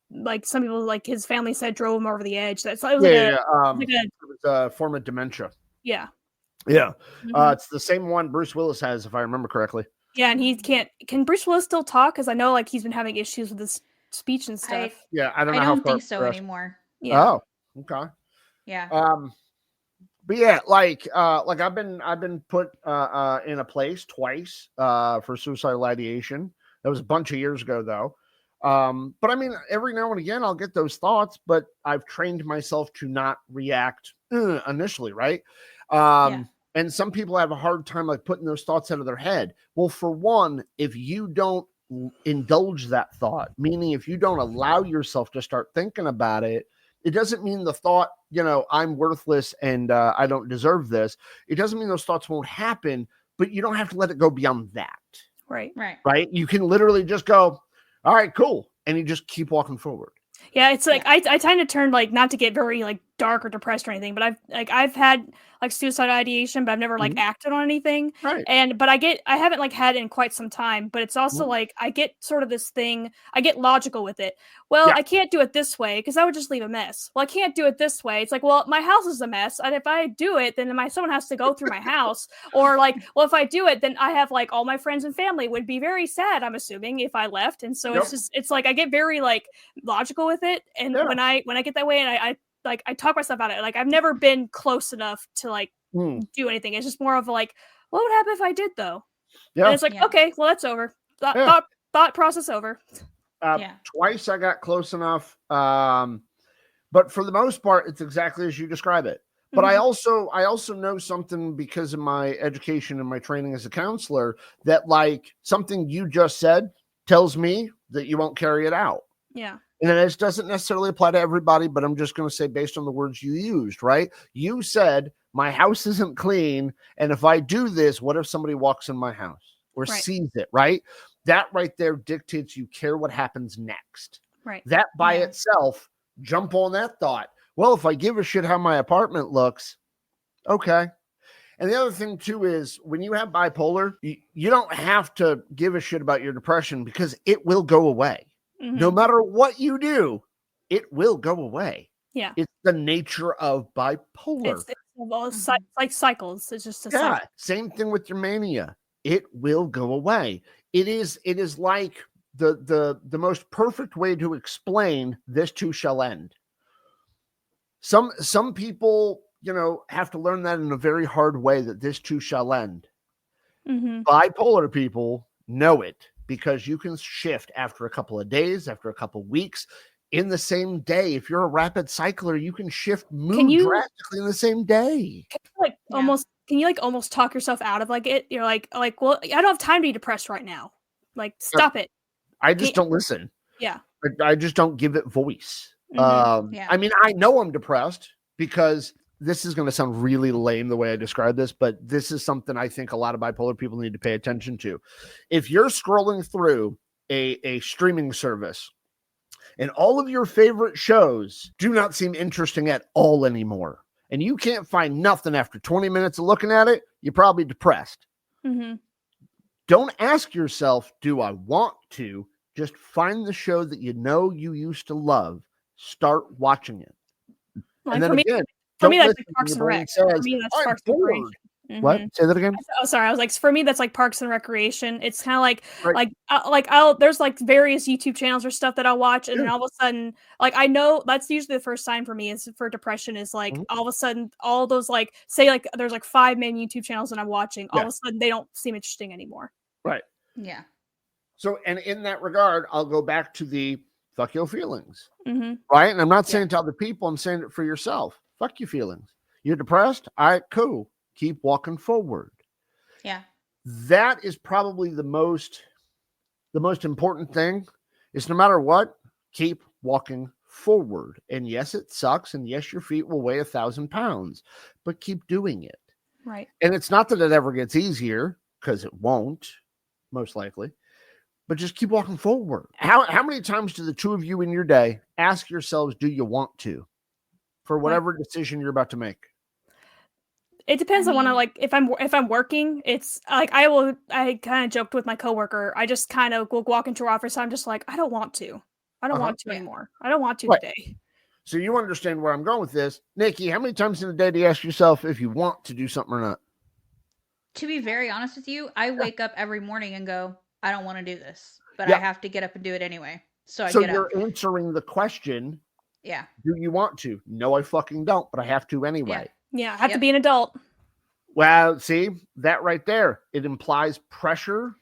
Like some people, like his family said, drove him over the edge. It was a form of dementia. Yeah. It's the same one Bruce Willis has, if I remember correctly. Yeah, and he can't. Can Bruce Willis still talk? Because I know like he's been having issues with his speech and stuff. I don't know. I don't think so anymore. Yeah. Oh, okay. Yeah. But yeah, like I've been put in a place twice for suicidal ideation. That was a bunch of years ago though. But I mean, every now and again I'll get those thoughts, but I've trained myself to not react initially, right? And some people have a hard time like putting those thoughts out of their head. Well, for one, if you don't indulge that thought, meaning if you don't allow yourself to start thinking about it, it doesn't mean the thought, I'm worthless and I don't deserve this. It doesn't mean those thoughts won't happen, but you don't have to let it go beyond that. Right. Right. You can literally just go, all right, cool. And you just keep walking forward. Yeah, it's like I tend to turn like not to get very like dark or depressed or anything, but I've had like suicide ideation, but I've never like acted on anything. Right. But I haven't like had it in quite some time, but it's also like I get sort of this thing, I get logical with it. Well, I can't do it this way because I would just leave a mess. Well, I can't do it this way. It's like, well, my house is a mess. And if I do it, then someone has to go through my house. Or like, well, if I do it, then I have like all my friends and family would be very sad, I'm assuming, if I left. And so it's like I get very like logical with it. And when I get that way and I talk myself out of it, like I've never been close enough to like do anything. It's just more of like, what would happen if I did though? And it's like, okay, well, that's over. Thought process over. Twice I got close enough. But for the most part, it's exactly as you describe it. But I also know something because of my education and my training as a counselor that like something you just said tells me that you won't carry it out. Yeah. And this doesn't necessarily apply to everybody, but I'm just going to say based on the words you used, right? You said, my house isn't clean. And if I do this, what if somebody walks in my house or sees it, right? That right there dictates you care what happens next. Right. That by itself, jump on that thought. Well, if I give a shit how my apartment looks, okay. And the other thing too is when you have bipolar, you don't have to give a shit about your depression because it will go away. No matter what you do, it will go away. Yeah. It's the nature of bipolar. It's like cycles. It's just a cycle. Same thing with your mania. It will go away. It is like the most perfect way to explain this too shall end. Some people, have to learn that in a very hard way that this too shall end. Bipolar people know it. Because you can shift after a couple of days, after a couple of weeks, in the same day. If you're a rapid cycler, you can shift mood drastically in the same day. Can you almost talk yourself out of like it? You're like, well, I don't have time to be depressed right now. Like, stop it. I just don't listen. Yeah. I just don't give it voice. I mean, I know I'm depressed because this is going to sound really lame the way I describe this, but this is something I think a lot of bipolar people need to pay attention to. If you're scrolling through a streaming service and all of your favorite shows do not seem interesting at all anymore, and you can't find nothing after 20 minutes of looking at it, you're probably depressed. Don't ask yourself, do I want to? Just find the show that you used to love. Start watching it. And then again, for me, that's like Parks and Rec. For me, that's Parks and Recreation. What? Say that again. Oh, sorry. I was like, for me, that's like Parks and Recreation. It's kind of like there's like various YouTube channels or stuff that I'll watch, and then all of a sudden, like I know that's usually the first sign for me is for depression is like all of a sudden all those like say like there's like 5 main YouTube channels that I'm watching, all of a sudden they don't seem interesting anymore. Right. Yeah. So, and in that regard, I'll go back to the fuck your feelings. Right. And I'm not saying to other people, I'm saying it for yourself. Fuck your feelings. You're depressed? All right, cool. Keep walking forward. Yeah. That is probably the most important thing is no matter what, keep walking forward. And yes, it sucks. And yes, your feet will weigh 1,000 pounds, but keep doing it. Right. And it's not that it ever gets easier because it won't, most likely, but just keep walking forward. How many times do the two of you in your day ask yourselves, do you want to? For whatever decision you're about to make. It depends on when if I'm working, it's like I kind of joked with my coworker. I just kind of will walk into her office. I'm just like, I don't want to. I don't want to anymore. I don't want to today. So you understand where I'm going with this. Nikki, how many times in a day do you ask yourself if you want to do something or not? To be very honest with you, I wake up every morning and go, I don't want to do this, but I have to get up and do it anyway. So I get up. You're answering the question. Yeah. Do you want to? No, I fucking don't, but I have to anyway. Yeah, I have to be an adult. Well, see, that right there, it implies pressure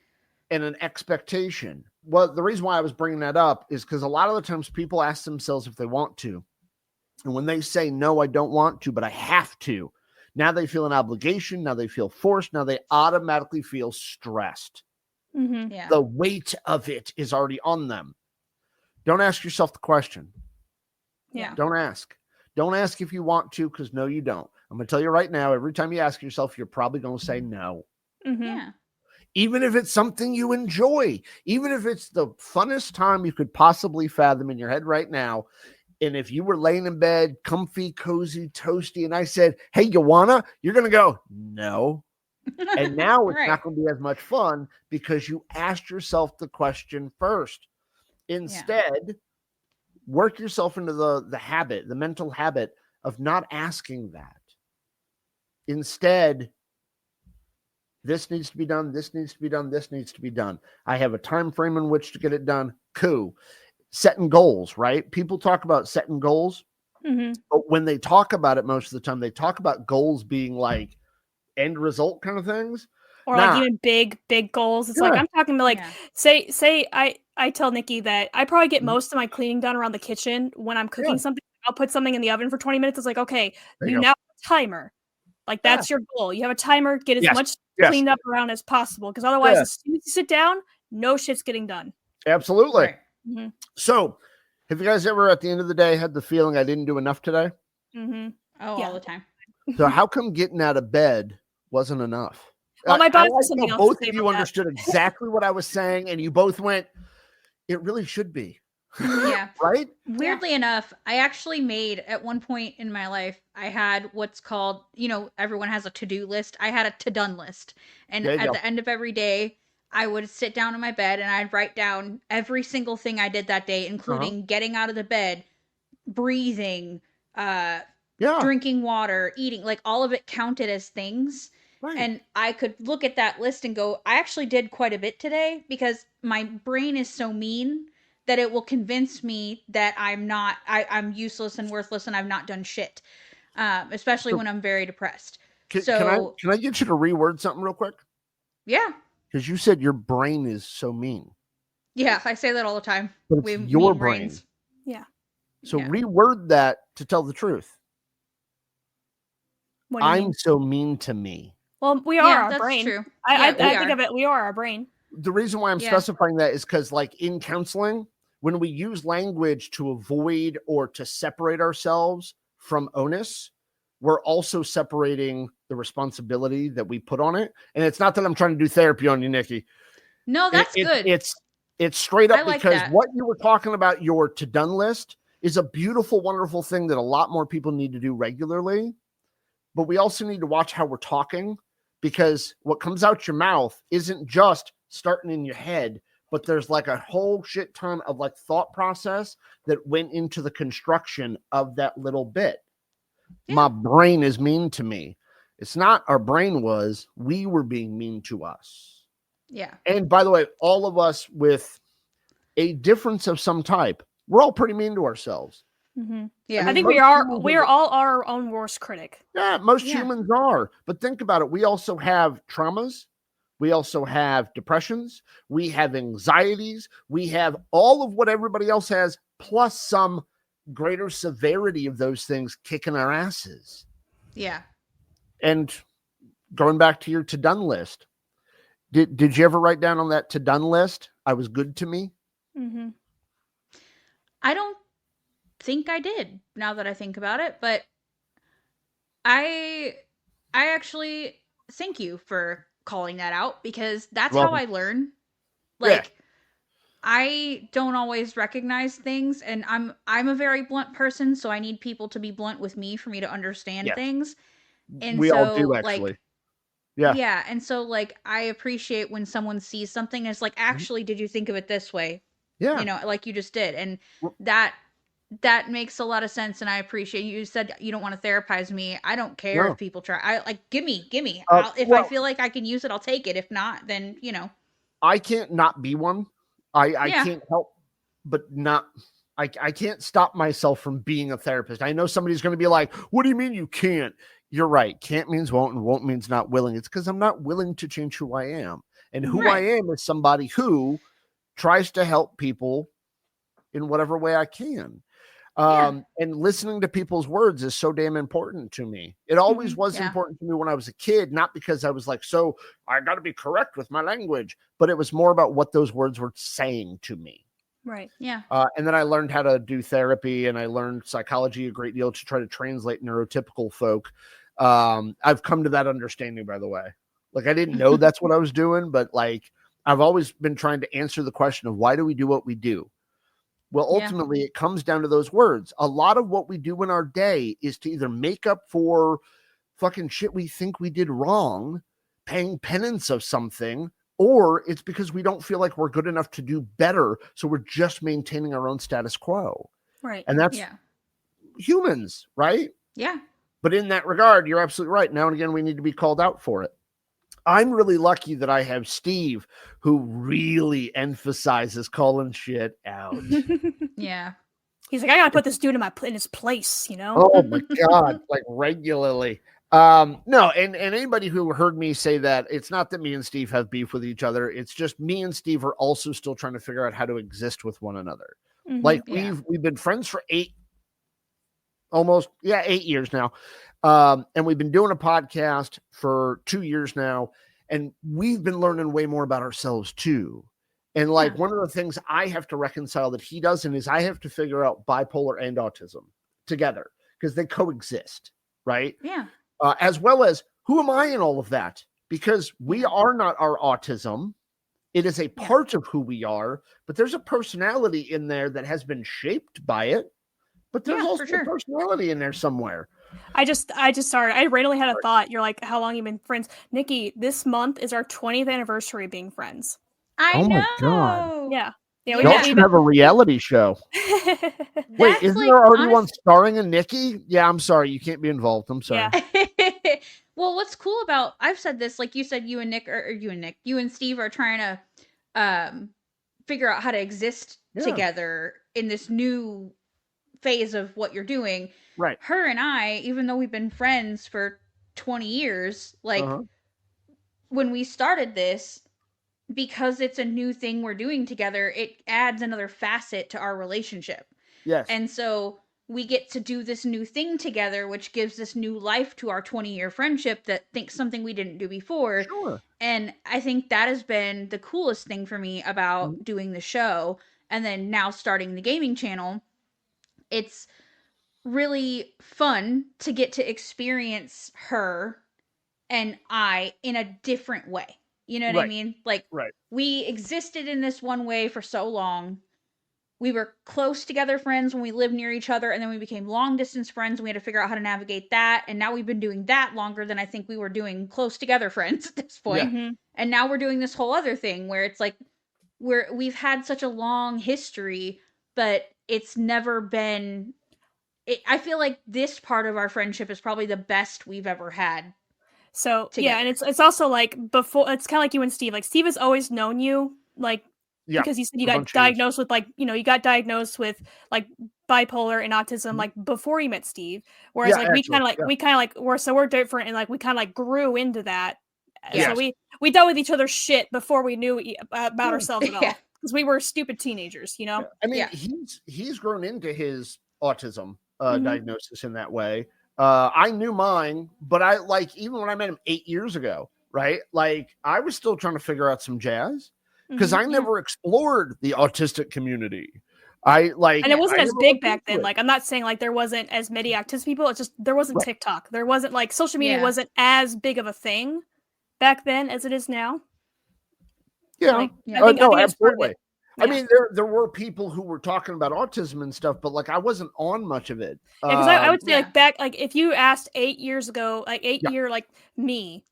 and an expectation. Well, the reason why I was bringing that up is because a lot of the times people ask themselves if they want to. And when they say, no, I don't want to, but I have to, now they feel an obligation. Now they feel forced. Now they automatically feel stressed. Mm-hmm. Yeah. The weight of it is already on them. Don't ask yourself the question. Yeah. Don't ask. Don't ask if you want to, because no, you don't. I'm going to tell you right now, every time you ask yourself, you're probably going to say no. Mm-hmm. Yeah. Even if it's something you enjoy, even if it's the funnest time you could possibly fathom in your head right now. And if you were laying in bed, comfy, cozy, toasty, and I said, hey, you wanna? You're going to go, no. And now it's not going to be as much fun because you asked yourself the question first. Instead, work yourself into the habit, the mental habit of not asking that. Instead, this needs to be done. This needs to be done. This needs to be done. I have a time frame in which to get it done. Cool. Setting goals, right? People talk about setting goals, but when they talk about it, most of the time, they talk about goals being like end result kind of things. Or like even big goals. It's like, I'm talking about like, say I tell Nikki that I probably get most of my cleaning done around the kitchen when I'm cooking something. I'll put something in the oven for 20 minutes. It's like, okay, you now have a timer. Like that's your goal. You have a timer, get as much cleaned up around as possible. Because otherwise, as soon as you sit down, no shit's getting done. Absolutely. Right. Mm-hmm. So, have you guys ever at the end of the day had the feeling I didn't do enough today? Mm-hmm. Oh, all the time. So how come getting out of bed wasn't enough? Well, my boss has something else both to say of you about understood exactly what I was saying, and you both went, it really should be. Yeah. Right? Weirdly enough, I actually made at one point in my life, I had what's called, everyone has a to-do list. I had a to-done list. And at the end of every day, I would sit down in my bed and I'd write down every single thing I did that day, including getting out of the bed, breathing, drinking water, eating, like all of it counted as things. Right. And I could look at that list and go, I actually did quite a bit today because my brain is so mean that it will convince me that I'm useless and worthless and I've not done shit. Especially when I'm very depressed. Can I get you to reword something real quick? Yeah. Because you said your brain is so mean. Yeah, I say that all the time. But it's your brain. Brains. Yeah. So reword that to tell the truth. What do you mean? so mean to me. Well, we are our brain. True. I think of it. We are our brain. The reason why I'm specifying that is because, like in counseling, when we use language to avoid or to separate ourselves from onus, we're also separating the responsibility that we put on it. And it's not that I'm trying to do therapy on you, Nikki. No, that's good. It's straight up like because that. what you were talking about, your to-done list, is a beautiful, wonderful thing that a lot more people need to do regularly. But we also need to watch how we're talking, because what comes out your mouth isn't just starting in your head, but there's like a whole shit ton of like thought process that went into the construction of that little bit. Yeah. My brain is mean to me. It's not our brain was, we were being mean to us. Yeah. And by the way, all of us with a difference of some type, we're all pretty mean to ourselves. Mm-hmm. Yeah, I think we are all our own worst critic. Yeah, most humans are. But think about it. We also have traumas. We also have depressions. We have anxieties. We have all of what everybody else has, plus some greater severity of those things kicking our asses. Yeah. And going back to your to-done list, did you ever write down on that to-done list, I was good to me? Mm-hmm. I don't think I did, now that I think about it, but I actually thank you for calling that out, because that's how I learn. Like, I don't always recognize things, and I'm a very blunt person, so I need people to be blunt with me for me to understand things. And we all do, actually. Like, yeah, and so like I appreciate when someone sees something and it's like, actually, did you think of it this way? Yeah. Like you just did. And that makes a lot of sense, and I appreciate you said you don't want to therapize me. I don't care if people try. I like give me. If I feel like I can use it, I'll take it. If not, then I can't not be one. I can't help but not. I can't stop myself from being a therapist. I know somebody's going to be like, what do you mean you can't? you're right. Can't means won't, and won't means not willing. It's because I'm not willing to change who I am. And who I am is somebody who tries to help people in whatever way I can. And listening to people's words is so damn important to me. It always was important to me when I was a kid, not because I was like, so I got to be correct with my language, but it was more about what those words were saying to me. Right. Yeah. And then I learned how to do therapy, and I learned psychology a great deal to try to translate neurotypical folk. I've come to that understanding, by the way. Like, I didn't know that's what I was doing, but like, I've always been trying to answer the question of why do we do what we do? Well, ultimately, it comes down to those words. A lot of what we do in our day is to either make up for fucking shit we think we did wrong, paying penance of something, or it's because we don't feel like we're good enough to do better. So we're just maintaining our own status quo. Right. And that's humans, right? Yeah. But in that regard, you're absolutely right. Now and again, we need to be called out for it. I'm really lucky that I have Steve, who really emphasizes calling shit out. Yeah. He's like, I gotta put this dude in his place, you know? Oh my God, like regularly. No, and anybody who heard me say that, it's not that me and Steve have beef with each other. It's just me and Steve are also still trying to figure out how to exist with one another. Like we've been friends for 8 years now. And we've been doing a podcast for 2 years now, and we've been learning way more about ourselves too. And like one of the things I have to reconcile that he doesn't is I have to figure out bipolar and autism together because they coexist, right? Yeah. As well as who am I in all of that? Because we are not our autism. It is a part of who we are, but there's a personality in there that has been shaped by it. But there's also a personality in there somewhere. I just started. I randomly had a thought. You're like, how long you been friends? Nikki, this month is our 20th anniversary of being friends. I know. My God. Yeah. Yeah, y'all should have a reality show. Wait, isn't there already one starring a Nikki? Yeah, I'm sorry. You can't be involved. I'm sorry. Yeah. Well, what's cool about, I've said this, like you said, you and Steve are trying to figure out how to exist together in this new phase of what you're doing. Right. Her and I, even though we've been friends for 20 years, like when we started this, because it's a new thing we're doing together, it adds another facet to our relationship. Yes. And so we get to do this new thing together, which gives this new life to our 20-year friendship that thinks something we didn't do before. Sure. And I think that has been the coolest thing for me about doing the show. And then now starting the gaming channel, it's really fun to get to experience her and I in a different way. You know what I mean? Like, we existed in this one way for so long. We were close together friends when we lived near each other, and then we became long distance friends, and we had to figure out how to navigate that. And now we've been doing that longer than I think we were doing close together friends at this point. Yeah. And now we're doing this whole other thing where it's like we've had such a long history, but it's never been. I feel like this part of our friendship is probably the best we've ever had. So together. and it's also like before, it's kind of like you and Steve. Like Steve has always known you, like because you said you got diagnosed with you got diagnosed with like bipolar and autism like before you met Steve. Whereas like we kind of we're different, and like we kind of like grew into that. Yes. So we dealt with each other's shit before we knew about ourselves at all, because we were stupid teenagers, you know. Yeah. I mean, he's grown into his autism diagnosis in that way. I knew mine, but I like, even when I met him 8 years ago, right? Like I was still trying to figure out some jazz because I never explored the autistic community. And it wasn't as big back then. Like, I'm not saying like there wasn't as many autistic people. It's just, there wasn't TikTok. There wasn't like social media wasn't as big of a thing back then as it is now. Yeah. Like, I think absolutely. I mean, there were people who were talking about autism and stuff, but like I wasn't on much of it. Because I would say like back, like if you asked 8 years ago, like 8 year, like me,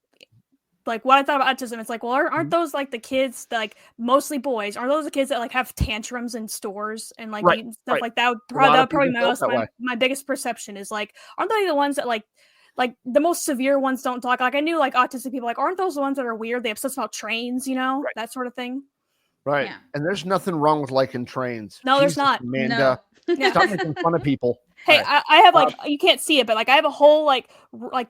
like what I thought about autism, it's like, well, aren't those like the kids, like mostly boys? Aren't those the kids that like have tantrums in stores and like eat and stuff like that? That would probably my biggest perception is like, aren't they the ones that like the most severe ones don't talk? Like I knew like autistic people, like aren't those the ones that are weird? They obsess about trains, you know, that sort of thing. Right. Yeah. And there's nothing wrong with liking trains. No, there's not. Amanda. No. Stop making fun of people. Hey, Right. I have like you can't see it, but like I have a whole like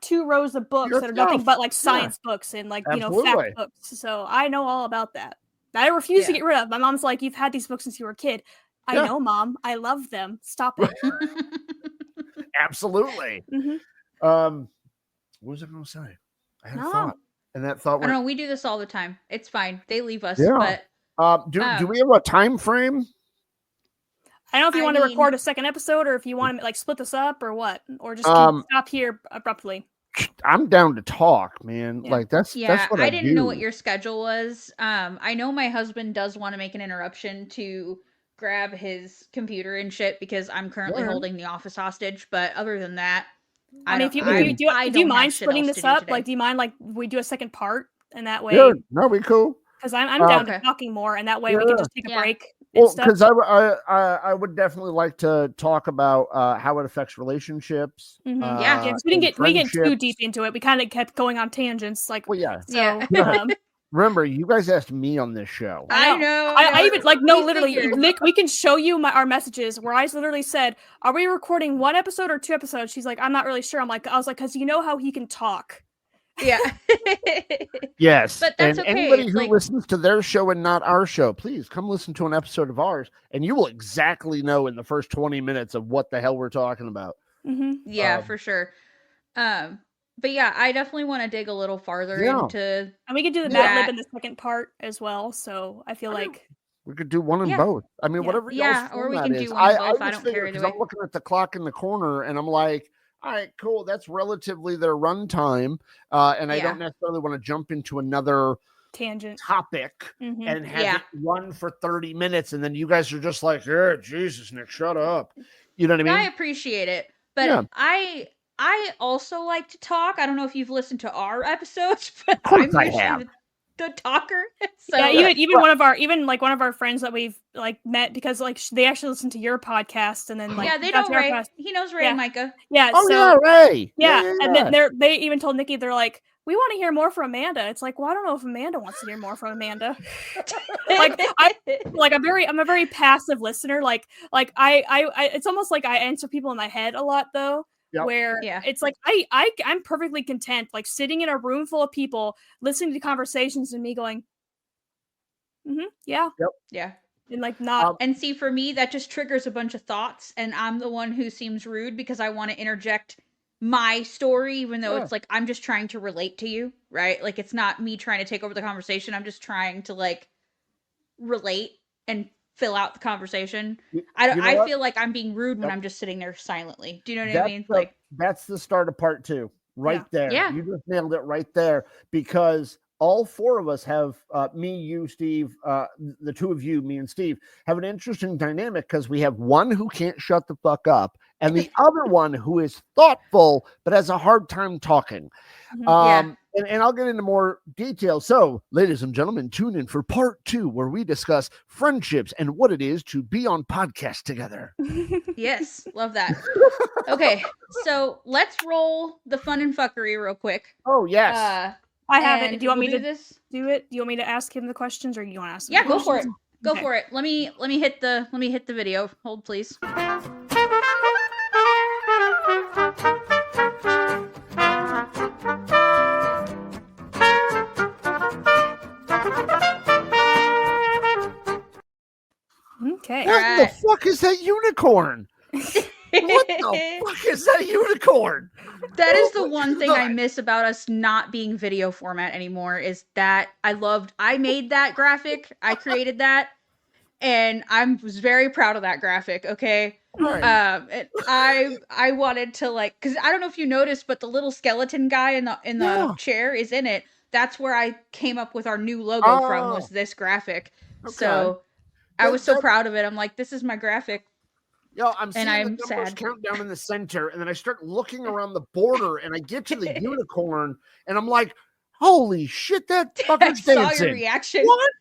2 rows of books Your that are nothing stuff. but like science books and like fact Absolutely. books. So I know all about that. That I refuse to get rid of. My mom's like, "You've had these books since you were a kid." I know, Mom. I love them. Stop it. Absolutely. Mhm. What was I going to say? I had a thought, and that thought I went. don't know. We do this all the time. It's fine. They leave us. Yeah. But Do we have a time frame? I don't know if you I want to mean- record a second episode or if you want to like split this up or what, or just stop here abruptly. I'm down to talk, man. Yeah. Like that's what I didn't do. know what your schedule was. I know my husband does want to make an interruption to grab his computer and shit because I'm currently holding the office hostage. But other than that, I mean, if you I do you don't have mind shit splitting else this to do up? today. Like, do you mind like we do a second part and that way? Yeah, no, we cool. Because I'm down to talking more, and that way we can just take a break. Well, because I would definitely like to talk about how it affects relationships. We didn't get too deep into it. We kind of kept going on tangents. Like, well, yeah. So, remember, you guys asked me on this show. I know. I even like no, literally, Nick. We can show you our messages where I literally said, "Are we recording 1 episode or 2 episodes?" She's like, "I'm not really sure." I was like, "Cause you know how he can talk." Yeah. Yes. But that's and okay. Anybody who listens to their show and not our show, please come listen to an episode of ours, and you will exactly know in the first 20 minutes of what the hell we're talking about. Yeah, for sure. But yeah, I definitely want to dig a little farther into. And we could do the Mad Lib in the second part as well. So I feel like we could do one in both. I mean, whatever. Yeah, or we can do one in both. I don't care either way. I'm looking at the clock in the corner, and I'm like, all right, cool. That's relatively their runtime, and I don't necessarily want to jump into another tangent topic and have it run for 30 minutes, and then you guys are just like, "Yeah, Jesus, Nick, shut up." You know what I mean? I appreciate it, but I also like to talk. I don't know if you've listened to our episodes, but I'm usually the talker. So even one of our friends that we've like met because like they actually listen to your podcast and then like they know Ray. He knows Ray and Micah. Yeah. Oh yeah, Ray. And then they even told Nikki, they're like, we want to hear more from Amanda. It's like, well, I don't know if Amanda wants to hear more from Amanda. I'm a very passive listener. Like I it's almost like I answer people in my head a lot though. Yep. Where it's like I'm perfectly content like sitting in a room full of people listening to conversations and me going and like not and see, for me that just triggers a bunch of thoughts and I'm the one who seems rude because I want to interject my story even though it's like I'm just trying to relate to you, right? Like it's not me trying to take over the conversation. I'm just trying to like relate and fill out the conversation. I feel like I'm being rude when I'm just sitting there silently. Do you know what I mean? Like that's the start of part 2 right there. Yeah. You just nailed it right there because all 4 of us have me, you, Steve, the 2 of you, me and Steve, have an interesting dynamic because we have one who can't shut the fuck up and the other one who is thoughtful but has a hard time talking. And I'll get into more detail. So, ladies and gentlemen, tune in for part 2 where we discuss friendships and what it is to be on podcast together. Yes, love that. Okay, so let's roll the fun and fuckery real quick. Oh, yes. I have it. Do you want me to do this? Do it? Do you want me to ask him the questions or do you want to ask him the questions? Go for it. Go for it. Let me hit the video. Hold please. Okay. What the fuck is that unicorn? What the fuck is that unicorn? That is the one thing I miss about us not being video format anymore is that I made that graphic. I created that and I was very proud of that graphic. Okay. Right. I wanted to like, cause I don't know if you noticed, but the little skeleton guy in the chair is in it. That's where I came up with our new logo from was this graphic. Okay. So I was so proud of it. I'm like, this is my graphic. Yo, I'm seeing the numbers count down in the center, and then I start looking around the border, and I get to the unicorn, and I'm like, "Holy shit, that fucker's dancing!" I saw your reaction. What?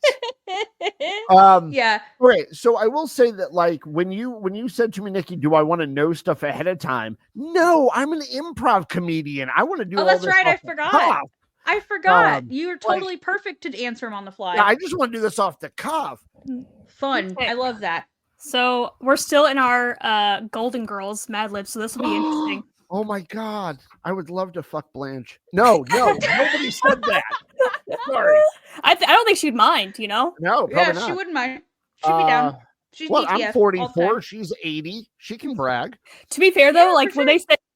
Yeah. Okay, so I will say that, like, when you said to me, Nikki, "Do I want to know stuff ahead of time?" No, I'm an improv comedian. I want to do. Oh, that's right. I forgot. I forgot. You're totally perfect to answer them on the fly. Yeah, I just want to do this off the cuff. Fun. Okay. I love that. So we're still in our Golden Girls Mad Libs, so this will be interesting. Oh my God. I would love to fuck Blanche. No, nobody said that. Sorry. I don't think she'd mind, you know? No, probably not. She wouldn't mind. She'd be down. She's Well, DTF I'm all the 44. time. She's 80. She can brag. To be fair, though, Yeah, like for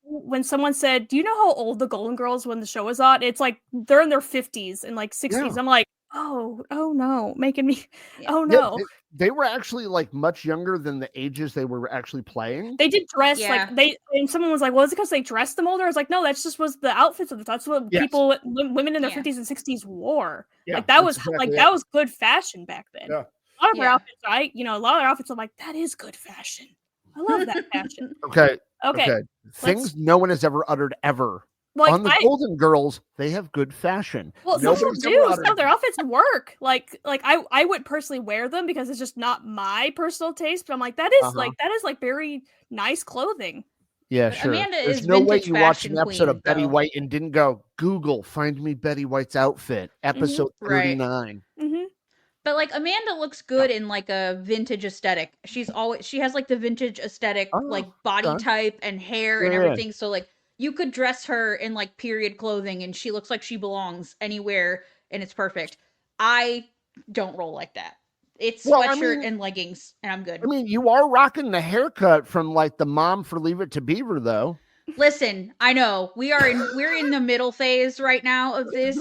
when someone said, "Do you know how old the Golden Girls when the show was on?" It's like they're in their 50s and like 60s. Yeah. I'm like, oh no, making me, Yeah. oh no. Yeah, they were actually like much younger than the ages they were actually playing. They did dress Yeah. like and someone was like, "Well, is it because they dressed them older?" I was like, "No, that's just was the outfits of the time. That's what Yes. people, women in their Yeah. 50s and 60s wore. Yeah, like that that's was exactly like it. that was good fashion back then. Yeah. A lot of their Yeah. outfits, a lot of their outfits, I'm like, that is good fashion. I love that fashion. Okay. Okay. Things no one has ever uttered ever. Like On the Golden Girls, they have good fashion. Well, some Nobody's people ever do. uttered Some of their outfits work. Like I would personally wear them because it's just not my personal taste. But I'm like, that is like very nice clothing. Yeah, But sure. Amanda There's is no way vintage you watched fashion an episode queen, of Betty though. White and didn't go, Google, find me Betty White's outfit, episode Right. 39. Mm-hmm. But like Amanda looks good in like a vintage aesthetic. She has like the vintage aesthetic, like body okay. type and hair and everything. So like you could dress her in like period clothing and she looks like she belongs anywhere and it's perfect. I don't roll like that. It's sweatshirt and leggings and I'm good. I mean, you are rocking the haircut from like the mom for Leave It to Beaver, though. Listen, I know we're in the middle phase right now of this.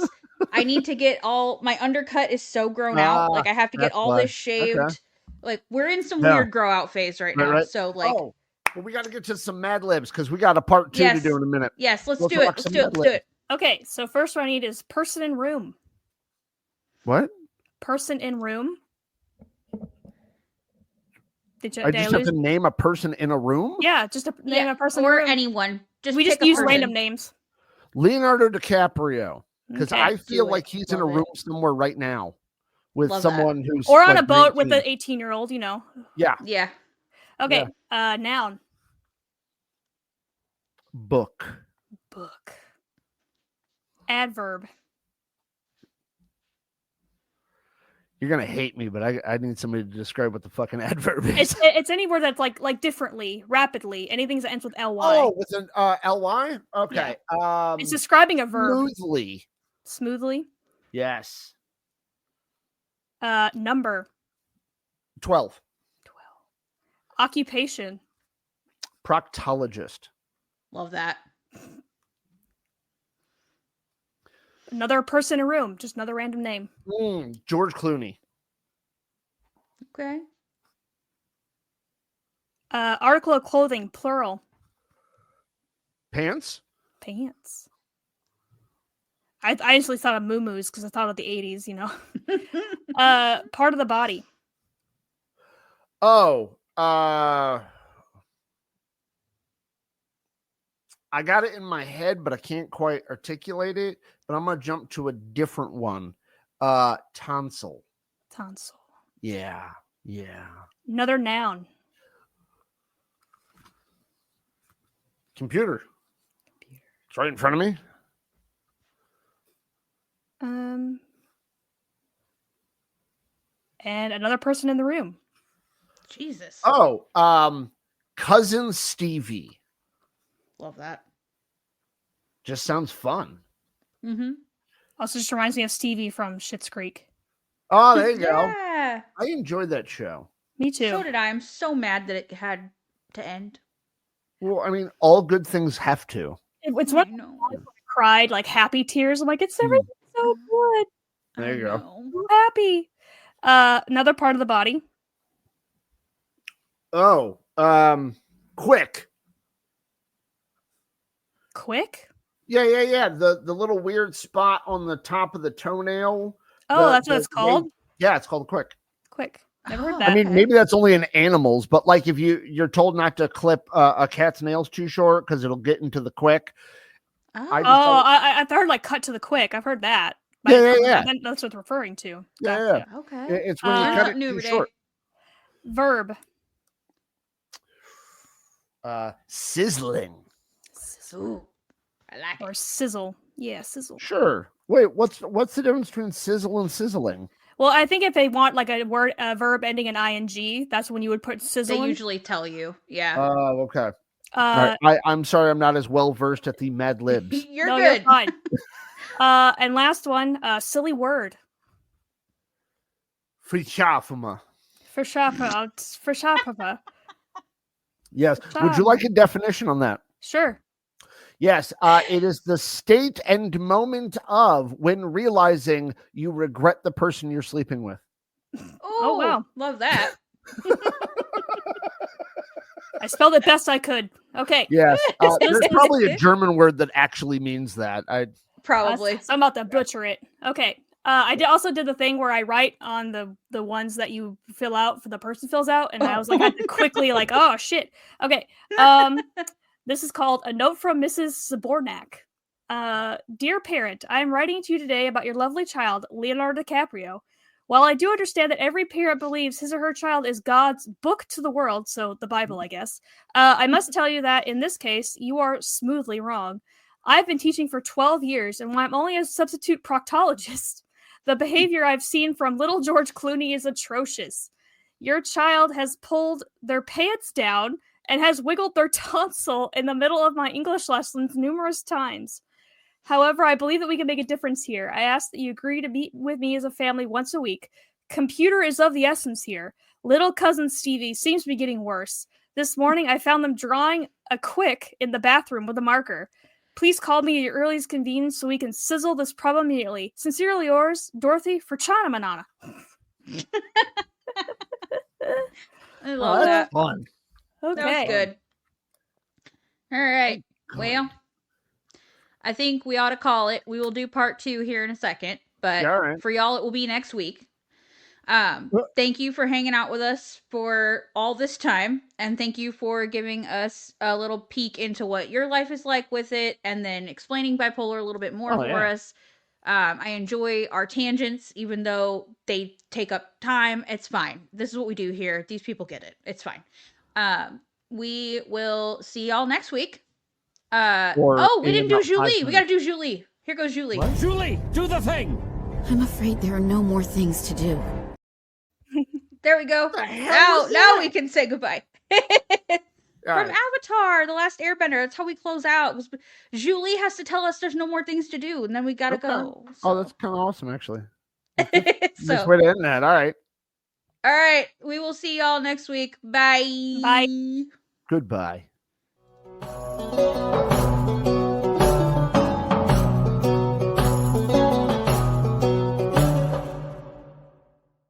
I need to get all my undercut is so grown out. Like I have to get all this shaved. Okay. Like we're in some weird grow out phase right now. Right. So like well, we got to get to some Mad Libs because we got a part 2 to do in a minute. Yes, let's do it. Let's do it. Okay, so first one I need is person in room. What? Person in room. I just have to name a person in a room? Yeah, just name a person or in a room. Anyone. We just use random names. Leonardo DiCaprio. Because Okay. I feel like he's in a room somewhere right now with someone who's or on a boat with an 18-year-old, you know. Yeah. Yeah. Okay. Yeah. Noun. Book. Adverb. You're gonna hate me, but I need somebody to describe what the fucking adverb is. It's any word that's like differently, rapidly, anything that ends with ly. Oh, with an ly? Okay. Yeah. It's describing a verb. Smoothly. Yes. Number. 12. Occupation. Proctologist. Love that. Another person in a room, just another random name. George Clooney. Okay. Article of clothing, plural. Pants. I instantly thought of muumuus because I thought of the 80s, you know. Part of the body. Oh, I got it in my head, but I can't quite articulate it. But I'm gonna jump to a different one. Tonsil. Yeah. Another noun. Computer. It's right in front of me. And another person in the room. Jesus. Oh, cousin Stevie. Love that. Just sounds fun. Mm-hmm. Also, just reminds me of Stevie from Schitt's Creek. Oh, there you go. Yeah. I enjoyed that show. Me too. So did I. I'm so mad that it had to end. Well, I mean, all good things have to. It's what I cried like happy tears. I'm like, it's everything so good. There you go. I'm happy. Another part of the body. Oh, quick. Quick? Yeah. The little weird spot on the top of the toenail. Oh, that's what it's called? Yeah, it's called quick. Never heard that. I mean, maybe that's only in animals, but like if you're told not to clip a cat's nails too short because it'll get into the quick. I've heard like cut to the quick. I've heard that. Yeah. That's what it's referring to. Yeah. Okay. It's when you cut it too short. Verb. Sizzling. Ooh, I like it. Sizzle. Yeah, sizzle. Sure. Wait, what's the difference between sizzle and sizzling? Well, I think if they want like a verb ending in ing, that's when you would put sizzle. They usually tell you. Yeah. Oh, okay. All right. I'm sorry, I'm not as well versed at the Mad Libs. You're no, good. You're fine. And last one, silly word. Frischafuma. Frischafuma. Yes. Would you like a definition on that? Sure. Yes. It is the state and moment of when realizing you regret the person you're sleeping with. Oh wow. Love that. I spelled it best I could. Okay. Yes. There's probably a German word that actually means that. Probably. So I'm about to butcher it. Okay. I also did the thing where I write on the ones that you fill out for the person fills out, and I was like, I had to quickly like, oh shit. Okay. This is called A Note from Mrs. Sabornak. Dear parent, I am writing to you today about your lovely child, Leonardo DiCaprio. While I do understand that every parent believes his or her child is God's book to the world, so the Bible, I guess, I must tell you that in this case, you are smoothly wrong. I've been teaching for 12 years, and while I'm only a substitute proctologist, the behavior I've seen from little George Clooney is atrocious. Your child has pulled their pants down and has wiggled their tonsil in the middle of my English lessons numerous times. However, I believe that we can make a difference here. I ask that you agree to meet with me as a family once a week. Computer is of the essence here. Little cousin Stevie seems to be getting worse. This morning, I found them drawing a quick in the bathroom with a marker. Please call me at your earliest convenience so we can sizzle this problem immediately. Sincerely yours, Dorothy Furchana Manana. I love that. Fun. Okay. That was good. All right. Well, I think we ought to call it. We will do part 2 here in a second, but for y'all, it will be next week. Thank you for hanging out with us for all this time, and thank you for giving us a little peek into what your life is like with it, and then explaining bipolar a little bit more for us. I enjoy our tangents, even though they take up time. It's fine. This is what we do here. These people get it. It's fine. We will see y'all next week. We didn't do Julie. We gotta do Julie. Here goes Julie. What? Julie, do the thing. I'm afraid there are no more things to do. There we go. Now we can say goodbye. From Avatar, The Last Airbender. That's how we close out. Julie has to tell us there's no more things to do, and then we gotta go. So. Oh, that's kind of awesome, actually. Nice way to end that. All right. All right. We will see y'all next week. Bye. Bye. Goodbye.